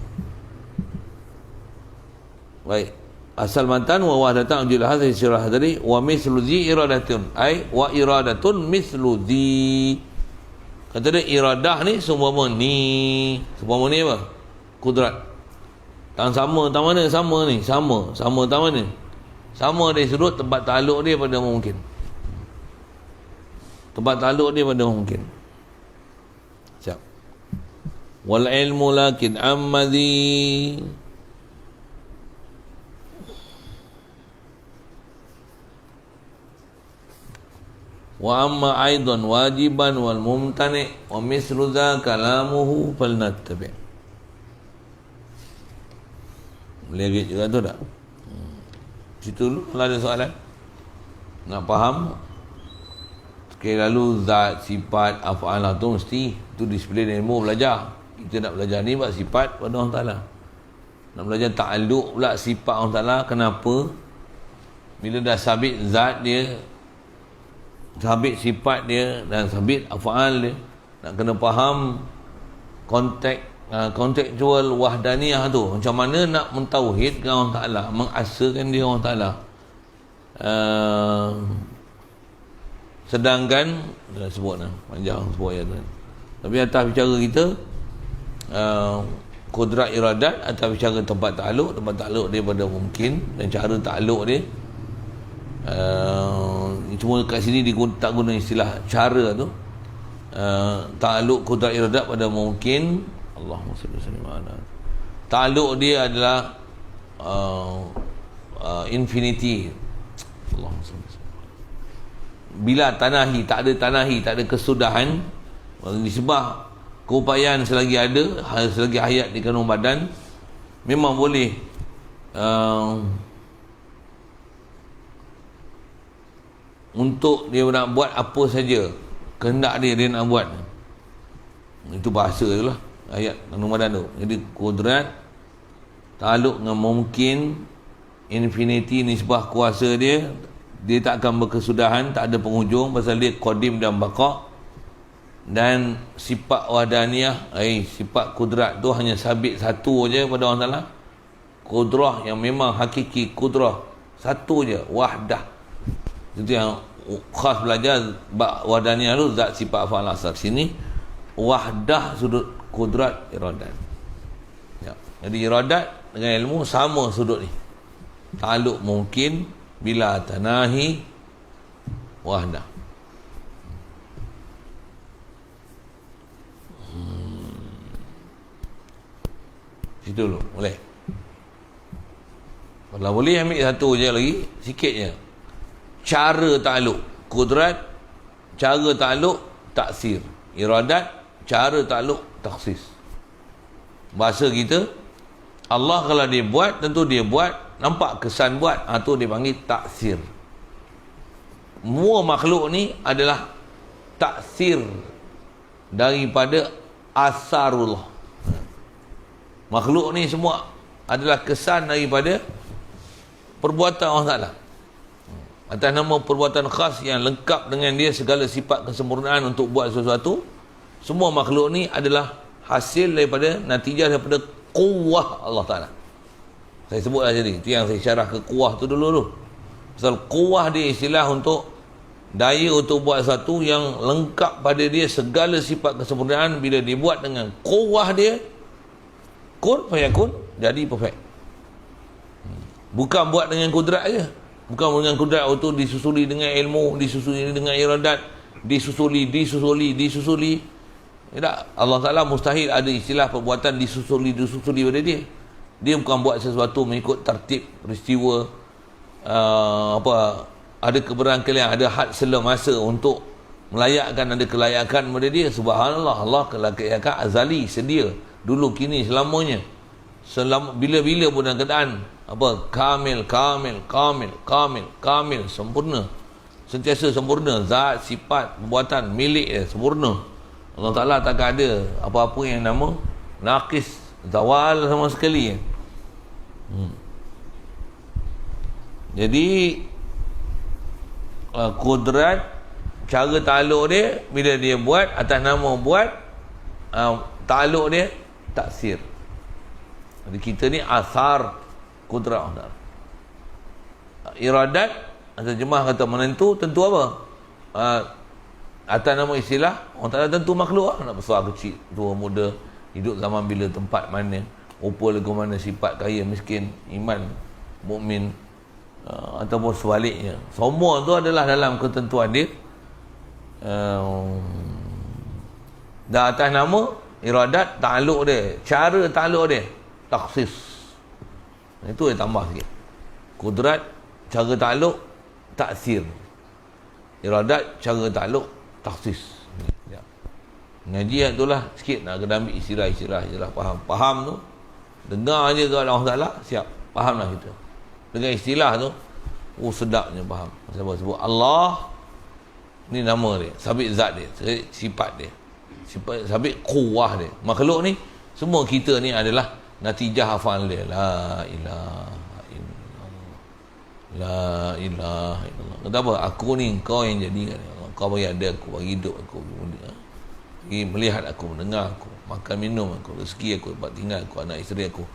Baik. Asal mantan wa wahdatan ujul hadhihi sirah tadi wa mislu zi iradatun ai wa iradatun mislu zi. Kata dia iradah ni seumpama ni apa? Kudrat. Tang sama tang mana sama ni? Sama tang mana? Sama dari sudut tempat takluk dia pada mungkin. Tempat takluk dia pada mungkin. Siap. Wal ilmu lakin ammadhi. Wa amma aidan wajiban wal mumtani wa mislu dha kalamuhu falnattabi. Boleh agak juga tu tak? Situ dulu kalau ada soalan nak faham. Sekali lalu zat, sifat, af'alah tu mesti tu disiplin ilmu belajar. Kita nak belajar ni buat sifat pada Allah Ta'ala. Nak belajar ta'alluq pula sifat Allah Ta'ala. Kenapa? Bila dah sabit zat dia, sabit sifat dia dan sabit af'al dia, nak kena faham kontekstual wahdaniyah tu. Macam mana nak mentauhidkan Allah Ta'ala, mengasakan dia Allah Ta'ala. Sedangkan dah sebut dah, panjang sebut ayat tu. Tapi atas bicara kita kudrat iradat, atas bicara tempat takluk dia pada mungkin dan cara takluk dia. Cuma kat sini tak guna istilah cara tu. Ta'aluk kudrat iradat pada mungkin. Allahumma salli wa sallim ala. Ta'aluk dia adalah infinity. Allahumma salli wa sallim. Bila tanahi, tak ada kesudahan, disebab keupayaan selagi ada, selagi hayat di kandung badan, memang boleh untuk dia nak buat apa saja kehendak dia nak buat. Itu bahasa tu lah ayat kandung badan tu. Jadi kudrat ta'aluk dengan mungkin, infinity nisbah kuasa dia tak akan berkesudahan, tak ada penghujung, pasal dia qadim dan baqa. Dan sifat wahdaniyah, sifat kudrat tu hanya sabit satu je pada Allah Ta'ala. Kudrah yang memang hakiki kudrah satu je, wahdah. Itu yang khas belajar wahdaniyah tu, zat sifat afal asar. Sini wahdah sudut kudrat iradat. Ya. Jadi iradat dengan ilmu sama sudut ni. Ta'aluk mungkin bila tanahi wahdah. Situ dulu, boleh. Kalau boleh ambil satu je lagi, sikit je. Cara ta'aluk kudrat, cara ta'aluk taksir, iradat, cara ta'aluk taksis. Bahasa kita, Allah kalau dia buat, tentu dia buat, nampak kesan buat, tu dia panggil taksir. Semua makhluk ni adalah taksir daripada asarullah. Makhluk ni semua adalah kesan daripada perbuatan Allah Ta'ala. Atas nama perbuatan khas yang lengkap dengan dia segala sifat kesempurnaan untuk buat sesuatu. Semua makhluk ni adalah hasil daripada, natijah daripada kuwah Allah Ta'ala. Saya sebutlah jadi, itu yang saya syarah ke kuwah tu dulu. Pasal kuwah dia istilah untuk daya untuk buat sesuatu yang lengkap pada dia segala sifat kesempurnaan. Bila dibuat dengan kuwah dia, kun fayakun, jadi perfect. Bukan buat dengan kudrat je. Bukan dengan kudrat itu disusuli dengan ilmu, disusuli dengan iradat, disusuli. Tak, Allah Ta'ala mustahil ada istilah perbuatan disusuli pada dia. Dia bukan buat sesuatu mengikut tertib peristiwa, ada keberangkalian, ada had sela masa untuk melayakkan, ada kelayakan pada dia. Subhanallah, Allah kelayakan azali, sedia, dulu, kini, selamanya. Bila-bila pun dalam keadaan kamil, sempurna, sentiasa sempurna, zat, sifat, perbuatan, milik dia sempurna. Allah Ta'ala takkan ada apa-apa yang nama naqis, zawal sama sekali. Jadi kudrat, cara ta'aluk dia, bila dia buat atas nama buat, ta'aluk dia taksir. Jadi kita ni asar kudrat Allah. Iradat, terjemah kata menentu, tentu apa? Atas nama istilah orang Ta'ala tentu makhluk lah. Nak besar kecil, tua muda, hidup zaman bila, tempat mana, rupa lagu mana, sifat kaya miskin, iman mukmin, ataupun sebaliknya. Semua tu adalah dalam ketentuan dia. Dan atas nama iradat, ta'aluk dia, cara ta'aluk dia taksis. Itu dia tambah sikit. Kudrat, cara ta'aluk taksir. Iradat, cara ta'aluk taksis. Ngaji itulah sikit nak kena ambil istilah-istilah faham tu, dengar je ke Allah Ta'ala, siap, faham lah kita. Dengan istilah tu, sedapnya faham. Sebab Allah ni nama dia, sabit zat dia, sifat dia, sifat, sabit kuwah dia. Makhluk ni, semua kita ni adalah natijah hafal dia. La ilaha illallah, la ilaha illallah. Kata apa? Aku ni kau yang jadikan. Kau bagi ada aku, bagi hidup aku, bagi melihat aku, mendengar aku, makan minum aku, rezeki aku, tempat tinggal aku, anak isteri aku.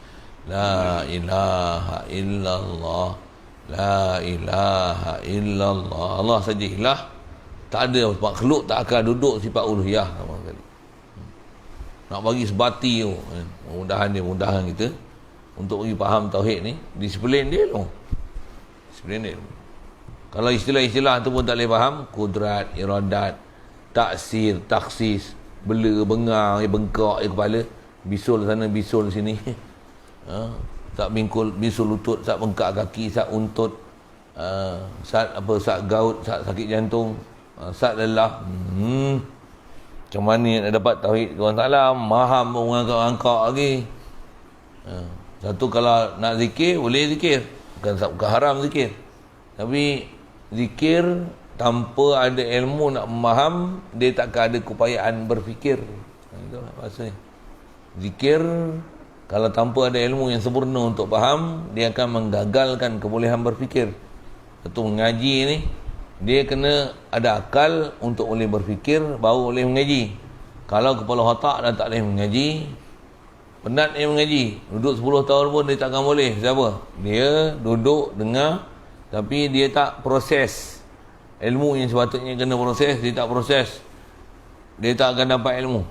La ilaha illallah, la ilaha illallah. Allah saja ilah. Tak ada makhluk tak akan duduk sifat uluhiyah sama sekali. Nak bagi sebati tu, mudahan kita untuk bagi faham tauhid ni, disiplin dia tu. Disiplin dia. Kalau istilah-istilah tu pun tak boleh faham, kudrat, iradat, taksir, taksis, bela, bengang, bengkak kepala, bisul sana, bisul sini. Sat bingkul, bisul lutut, sat bengkak kaki, sat untut, sat gaut, sat sakit jantung, sat lelah. Macam mana nak dapat tauhid Allah Ta'ala? Maham pun angkat lagi. Satu, kalau nak zikir, boleh zikir. Bukan haram zikir. Tapi zikir tanpa ada ilmu nak memaham, dia takkan ada keupayaan berfikir. Itulah maksudnya. Zikir, kalau tanpa ada ilmu yang sempurna untuk faham, dia akan menggagalkan kebolehan berfikir. Satu, mengaji ni, dia kena ada akal untuk boleh berfikir, baru boleh mengaji. Kalau kepala otak dah tak boleh mengaji, penat dia mengaji, duduk 10 tahun pun dia takkan boleh. Siapa? Dia duduk, dengar, tapi dia tak proses ilmu yang sepatutnya kena proses, dia tak proses, dia tak akan dapat ilmu.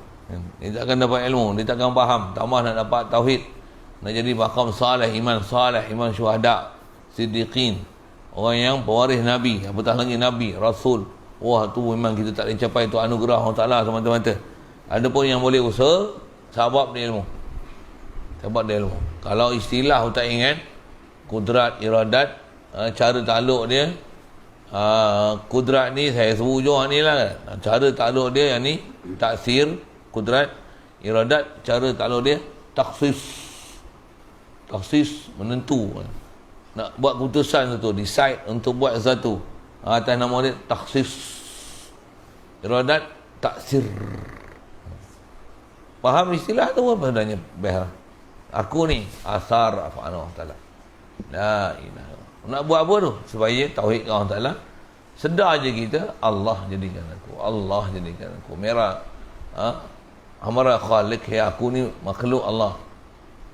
Dia tak akan dapat ilmu, dia tak akan faham. Tambah nak dapat tauhid, nak jadi maqam salih, iman syuhada, siddiqin, orang yang pewaris Nabi, apatah lagi Nabi, Rasul. Wah, tu memang kita tak boleh capai, tu anugerah Allah Ta'ala semata-mata. Ada pun yang boleh usaha, sebab dia ilmu. Sebab dia ilmu. Kalau istilah tak ingat, kudrat, iradat, cara takluk dia, kudrat ni saya sebut je ni lah. Cara takluk dia yang ni, taksir, kudrat, iradat, cara takluk dia, taksis. Taksis, menentu. Nak buat keputusan satu, decide untuk buat sesuatu, atas nama dia taksis. Iradat, taksir. Faham istilah tu apa sebenarnya? Aku ni asar af'an Allah Ta'ala. La ilaha. Nak buat apa tu? Supaya tauhid Allah Ta'ala. Sedar je kita, Allah jadikan aku, Allah jadikan aku. Merah Amara khalik, hai aku ni makhluk Allah.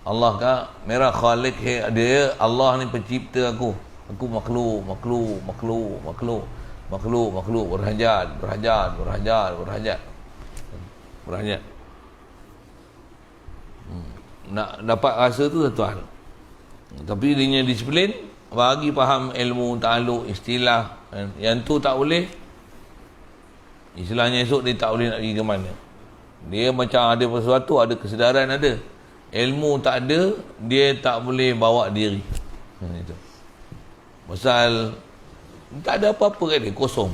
Allah ka merah khalik, hai dia Allah ni pencipta aku. Aku makhluk berhajat. Nak dapat rasa tu satu hal. Tapi dia disiplin, bagi faham ilmu, ta'aluk, istilah. Yang tu tak boleh. Istilahnya esok dia tak boleh nak pergi ke mana. Dia macam ada sesuatu, ada kesedaran ada. Ilmu tak ada, dia tak boleh bawa diri. Itu. Pasal tak ada apa-apa kat dia, kosong.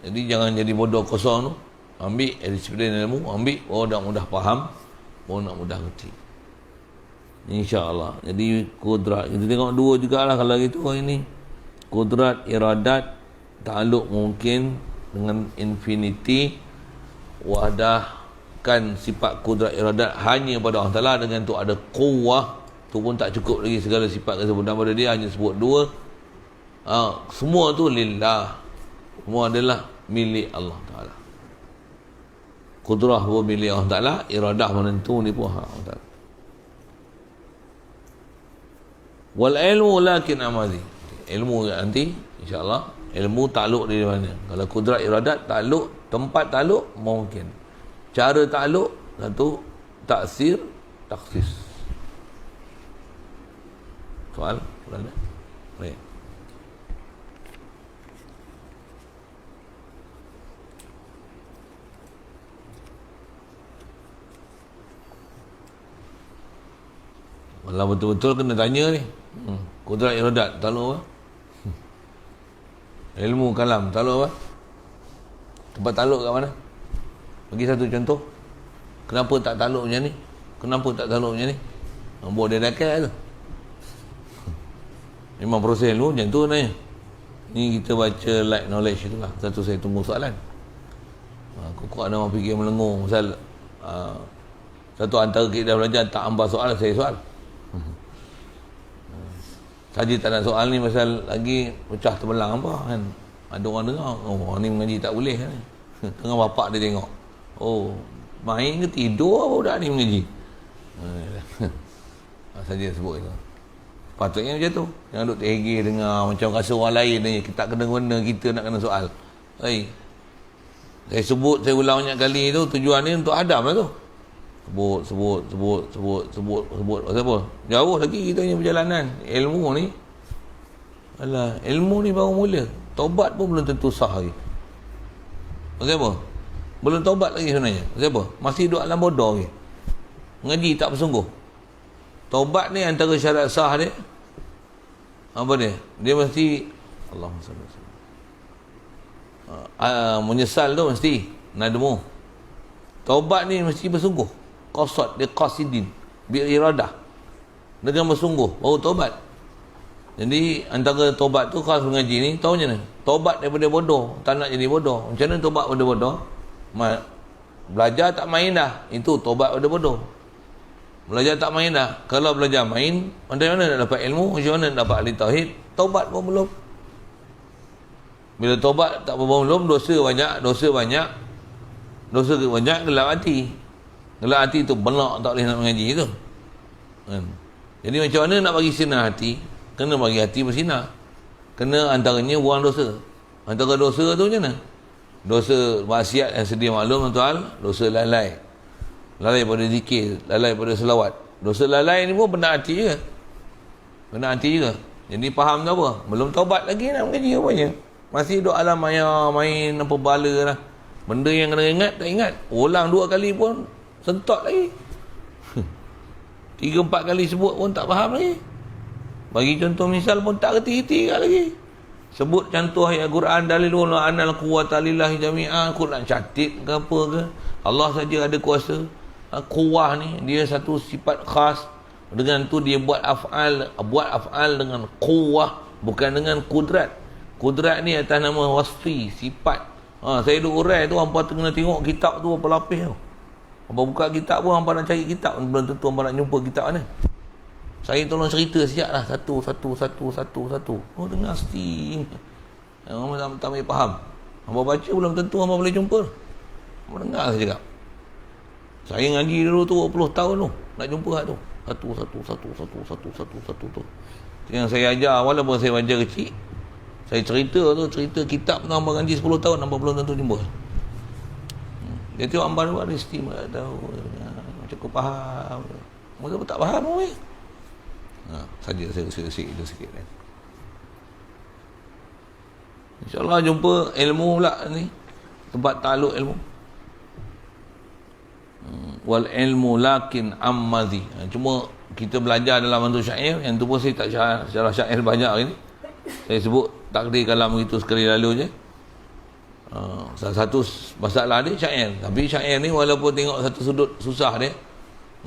Jadi jangan jadi bodoh kosong tu. Ambil disiplin ilmu, ambil, nak mudah faham, nak mudah kerti. InsyaAllah. Jadi kudrat, kita tengok dua jugalah kalau gitu hari ni. Kudrat, iradat, ta'aluk mungkin dengan infinity, wadahkan sifat kudrat iradat hanya pada Allah Ta'ala. Dengan tu ada quwwah, tu pun tak cukup lagi segala sifat kesebutan pada dia, hanya sebut dua. Semua tu lillah, semua adalah milik Allah Ta'ala. Kudrah pun milik Allah Ta'ala, iradah menentu ni pun Allah Ta'ala. Wal ilmu lakin amali, ilmu nanti insyaAllah, ilmu takluk di mana. Kalau kudrat iradat, takluk, tempat takluk mungkin. Cara takluk, satu, taksir, taksis. Soal? Soalan? Baik. Kalau betul-betul kena tanya ni. Kudrat iradat, takluk apa? Ilmu kalam, takluk apa? Tempat takluk kat mana? Bagi satu contoh. Kenapa tak takluk macam ni? Kenapa tak takluk macam ni? Buat dia dekat tu. Memang proses ilmu macam tu nanya. Ni kita baca like knowledge tu lah. Satu saya tunggu soalan. Kok ada orang fikir melengung pasal satu antara kita dah belajar tak hamba soal, saya soal. Saja tak nak soal ni pasal lagi pecah terbelang apa kan. Ada orang dengar, oh ni mengaji tak boleh kan. Tengah bapak dia tengok. Oh, main ke tidur apa budak ni mengaji. Saja sebut itu. Patutnya macam tu. Jangan duk terhegeh dengar macam rasa orang lain ni kita tak kena guna, kita nak kena soal. Saya sebut, saya ulang banyak kali tu, tujuan ni untuk Adam lah tu. Sebut. Pasal apa? Jauh lagi kita punya perjalanan. Ilmu ni, ilmu ni baru mula. Taubat pun belum tentu sah lagi. Maksud apa? Belum taubat lagi sebenarnya. Maksud apa? Masih duduk alam bodoh lagi. Mengaji tak bersungguh. Taubat ni antara syarat sah dia, apa dia? Dia mesti Allahumma salli alaihi wasallam. Menyesal tu mesti nadmu. Taubat ni mesti bersungguh. Qasad dia qasidin bi iradah. Dengan bersungguh baru taubat. Jadi antara taubat tu khas mengaji ni tahu macam mana? Taubat daripada bodoh, tak nak jadi bodoh. Macam mana taubat pada bodoh? Belajar tak main dah. Itu taubat pada bodoh. Belajar tak main dah. Kalau belajar main, macam mana nak dapat ilmu? Macam mana nak dapat ahli tauhid? Taubat pun belum. Bila taubat tak belum, dosa banyak, gelap hati. Gelap hati tu benak tak boleh nak mengaji tu. Kan? Jadi macam mana nak bagi sinar hati? Kena bagi hati bersinar. Kena antaranya buang dosa. Antara dosa tu macam mana? Dosa maksiat yang sedia maklum tuan, dosa lalai. Lalai pada zikir, lalai pada selawat. Dosa lalai ni pun benar hati juga. Benar hati juga. Jadi faham tak apa? Belum taubat lagi nak mengaji apanya. Masih duduk alam maya, main apa bala lah. Benda yang kena ingat, tak ingat. Ulang 2 kali pun sentot lagi. 3-4 kali sebut pun tak faham lagi. Bagi contoh misal pun tak reti-reti lagi. Sebut contoh ayat Quran dalilun anal quwwata lillahi jami'an, Quran catit ke apa ke. Allah saja ada kuasa. Quwah ni dia satu sifat khas. Dengan tu dia buat af'al dengan quwah, bukan dengan kudrat. Kudrat ni atas nama wasfi, sifat. Saya duk urai tu hampa kena tengok kitab tu apa lapis tu. Hampa buka kitab pun hampa nak cari kitab, belum tentu hampa nak jumpa kitab mana. Saya tolong cerita sekejap lah, satu. Oh dengar mesti. Hampa tak boleh faham. Hampa baca belum tentu hampa boleh jumpa. Hampa dengar sekejap. Saya ngaji dulu tu 20 tahun tu nak jumpa hak tu. Satu tu. Yang saya ajar walaupun saya ajar kecil, saya cerita kitab tu hamba ngaji 10 tahun hamba belum tentu jumpa. Dia tengok hamba tu ada istimewa tahu. Cukup faham. Masa tak faham pun. Saja saya usik itu sikit kan. InsyaAllah jumpa ilmu pula ni. Tempat takluk ilmu. Wal ilmu lakin ammazi. Cuma kita belajar dalam bentuk syair, yang tu pun saya tak syarah syair banyak hari ni. Saya sebut takdir kalam itu sekali lalu je. Salah satu masalah dia syair. Tapi syair ni walaupun tengok satu sudut susah dia,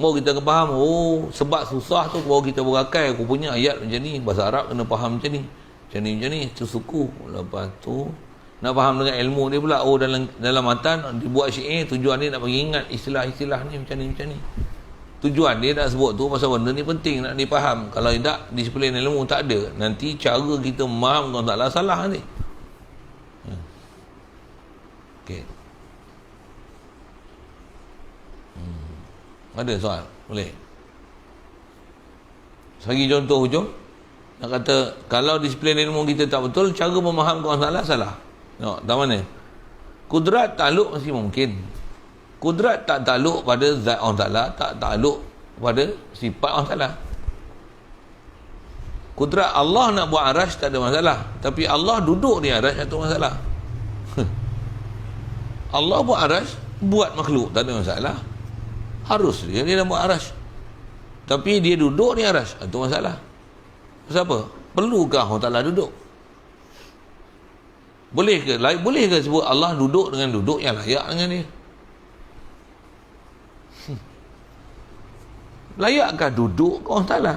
baru kita kena faham. Oh, sebab susah tu baru kita berakai. Aku punya ayat macam ni, bahasa Arab kena faham macam ni. Macam ni, tu suku. Lepas tu nak faham dengan ilmu dia pula. Oh, dalam matan dibuat syair, tujuan dia nak bagi ingat istilah-istilah ni macam ni. Tujuan dia nak sebut tu pasal benda ni penting nak dipaham. Kalau tidak, disiplin ilmu tak ada, nanti cara kita memaham kalau tak salah nanti. Okey. Ada soal? Boleh? Bagi contoh hujung, nak kata kalau disiplin ilmu kita tak betul, cara memaham kalau salah. Tak mana? Kudrat takluk masih mungkin. Kudrat tak takluk pada zat Allah Ta'ala, tak takluk pada sifat Allah Ta'ala. Kudrat Allah nak buat arash tak ada masalah, tapi Allah duduk di arash tak ada masalah. Allah buat arash, buat makhluk tak ada masalah. Harus dia nak buat arash, tapi dia duduk di arash itu masalah. Pasal apa? Perlukah Allah Ta'ala duduk? Boleh ke sebut Allah duduk dengan duduk yang layak dengan dia? Layakkah duduk ke Allah Ta'ala?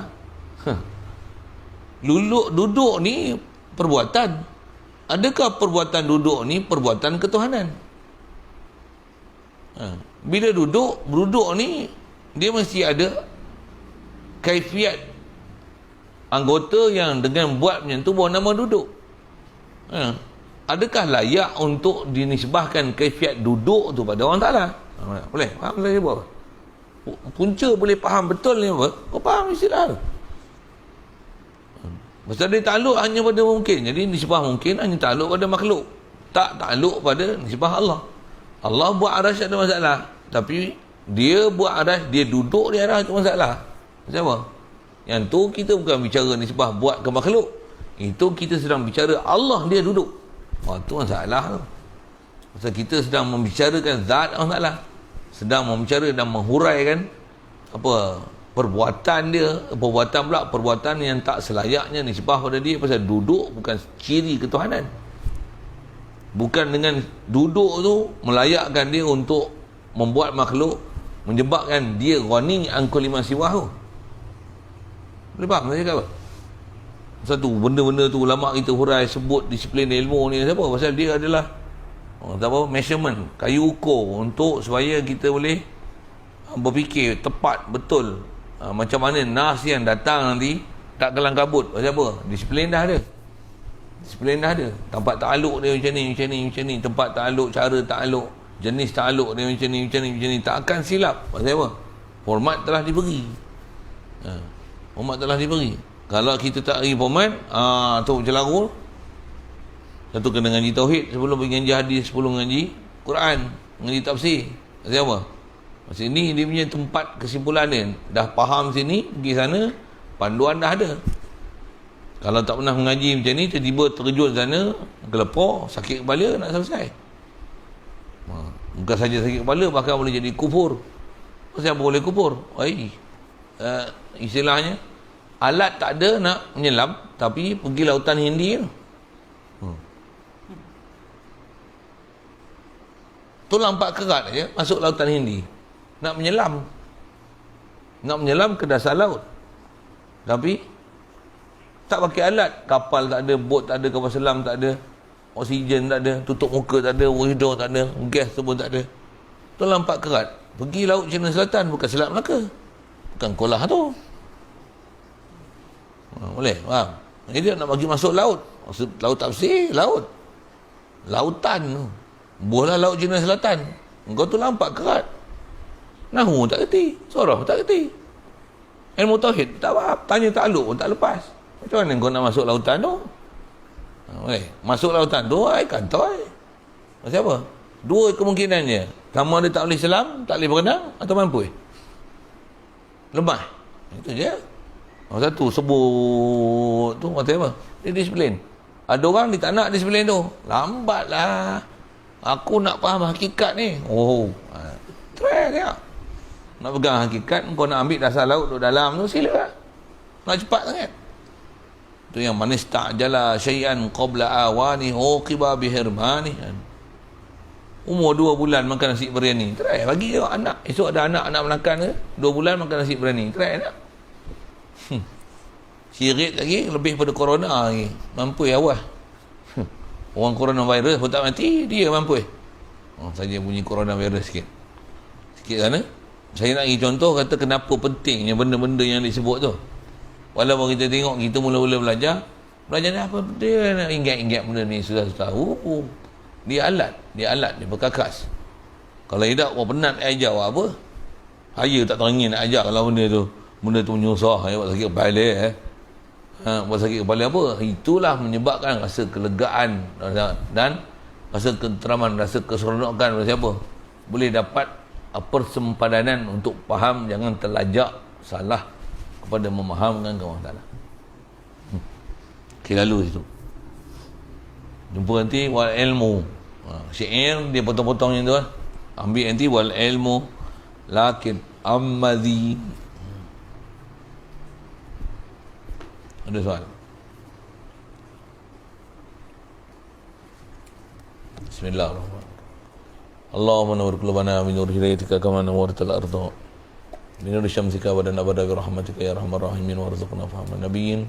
Duduk ni perbuatan. Adakah perbuatan duduk ni perbuatan ketuhanan? Bila duduk ni dia mesti ada kaifiat anggota yang dengan buat macam tu bawa nama duduk. Adakah layak untuk dinisbahkan kaifiat duduk tu pada Allah Ta'ala? Boleh? Faham saya buat apa? Punca boleh faham betul ni apa? Kau faham istilah tu? Pasal dia takluk hanya pada mungkin. Jadi nisbah mungkin hanya takluk pada makhluk, tak takluk pada nisbah Allah. Allah buat arash ada masalah, tapi dia buat arash, dia duduk di arash itu masalah. Macam apa? Yang tu kita bukan bicara nisbah buat ke makhluk. Itu kita sedang bicara Allah dia duduk. Tu masalah tu. Pasal kita sedang membicarakan zat Allah Ta'ala, sedang membicarakan dan menghuraikan apa perbuatan yang tak selayaknya nisbah pada dia. Pasal duduk bukan ciri ketuhanan. Bukan dengan duduk tu melayakkan dia untuk membuat makhluk, menyebabkan dia ghani an kulli ma siwahu. Boleh faham saya cakap apa? Satu benda-benda tu ulama kita hurai sebut disiplin ilmu ni siapa? Pasal dia adalah measurement, kayu ukur untuk supaya kita boleh berfikir tepat betul macam mana nas yang datang nanti tak kelang kabut. Pasal apa? Disiplin dah ada. Tempat ta'aluk dia macam ni, tempat ta'aluk, cara ta'aluk, jenis ta'aluk dia macam ni, tak akan silap. Pasal apa? Format telah diberi. Kalau kita tak beri format, tu celaru. Satu kena ngaji tauhid sebelum ngaji hadis, sebelum ngaji Quran, ngaji tafsir. Pasal apa? Pasal ni dia punya tempat kesimpulan dia. Dah faham sini, pergi sana, panduan dah ada. Kalau tak pernah mengaji macam ni, tiba-tiba terjun sana, gelepar, sakit kepala, nak selesai. Bukan saja sakit kepala, bahkan boleh jadi kufur. Pasal apa boleh kufur? Istilahnya, alat tak ada nak menyelam, tapi pergi lautan Hindi tu. Tu lampak kerat aja masuk lautan Hindi. Nak menyelam ke dasar laut. Tapi tak pakai alat, kapal tak ada, bot tak ada, kapal selam tak ada, oksigen tak ada, tutup muka tak ada, window tak ada, gas tu pun tak ada. Tu lampak kerat. Pergi laut China Selatan, bukan Selat Melaka, bukan Kolah tu. Boleh faham? Jadi dia nak bagi masuk laut, laut tafsir, lautan tu. Bola laut China Selatan, engkau tu lampak kerat. Nahu tak kerti, sorah tak kerti, ilmu tauhid tak faham, tanya takluk pun tak lepas. Macam mana kau nak masuk lautan tu? Masuk lautan tu, kantoi. Pasal apa? Dua kemungkinannya. Sama dia tak boleh selam, tak boleh berenang, atau mampu. Lemah. Itu je. Satu sebut tu, kata apa? Dia disiplin. Ada orang dia tak nak disiplin tu. Lambatlah. Aku nak faham hakikat ni. Try dia. Nak pegang hakikat, kau nak ambil dasar laut duduk dalam tu, sila. Nak cepat sangat. Tu yang manis ta'jala syai'an qabla awani uqiba bihirmani. Umur 2 bulan makan nasi biryani. Try bagi dia anak. Esok ada anak makan ke? 2 bulan makan nasi biryani. Try nak. Sirit lagi lebih pada corona lagi. Mampu awal. Orang coronavirus pun tak mati, dia mampu. Saja bunyi coronavirus sikit. Sikit sana. Saya nak bagi contoh kata kenapa pentingnya benda-benda yang disebut tu. Walaupun kita tengok kita mula-mula belajar ni apa dia nak ingat-ingat benda ni susah-susah. Dia alat, dia berkakas. Kalau tidak apa penat ajar apa? Saya tak teringin nak ajar kalau benda tu menyusah, buat sakit kepala buat sakit kepala apa? Itulah menyebabkan rasa kelegaan dan rasa keteraman, rasa keseronokan pada siapa? Boleh dapat persempadanan untuk faham, jangan terlajak salah kepada memahamkan Allah Ta'ala. Okay, lalu itu jumpa nanti wal ilmu, syair dia potong-potong yang tu ambil nanti wal ilmu lakin ammadhi. Ada soal? Bismillahirrahmanirrahim. Allahumma nawwir qulubana min nur hidayatika kama nawwartal arda min nur syamsika wa danabada bi rahmatika ya arhamar rahimin warzuqna fahman nabiyyin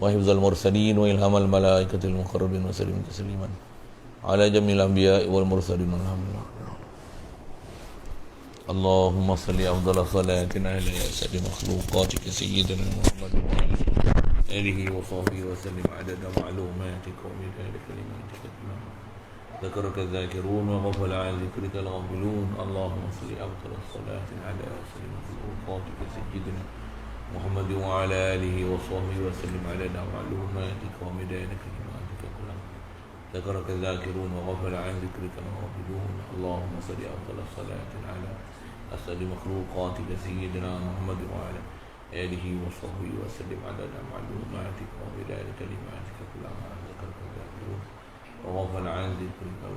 wa hifzal mursalin wa ilhamal malaikatil muqarrabin wa sallim tasliman ala jamil anbiya'i wal mursalin alhamdulillah. Allahumma salli afdala salatin ala asadi makhluqatika sayyidina Muhammad wa alihi wa sahbihi wa sallim adada ma'lumatika wa midada kalimatika. ذكرك الذاكرون وغفل عن ذكرك الغافلون. اللهم صل أفضل الصلاة على سيدنا خلقاتك سيدنا محمد وعلى آله وصحبه وسلم على معلوماتك ومداد كلماتك كلها. ذكرك الذاكرون وغفل عن ذكرك الغافلون. اللهم صل أفضل الصلاة على أسعد مخلوقاتك سيدنا محمد وعلى آله وصحبه وسلم على معلوماتك ومداد كلماتك كلها. ذكرك الذاكرون wa ghafala an dzikrika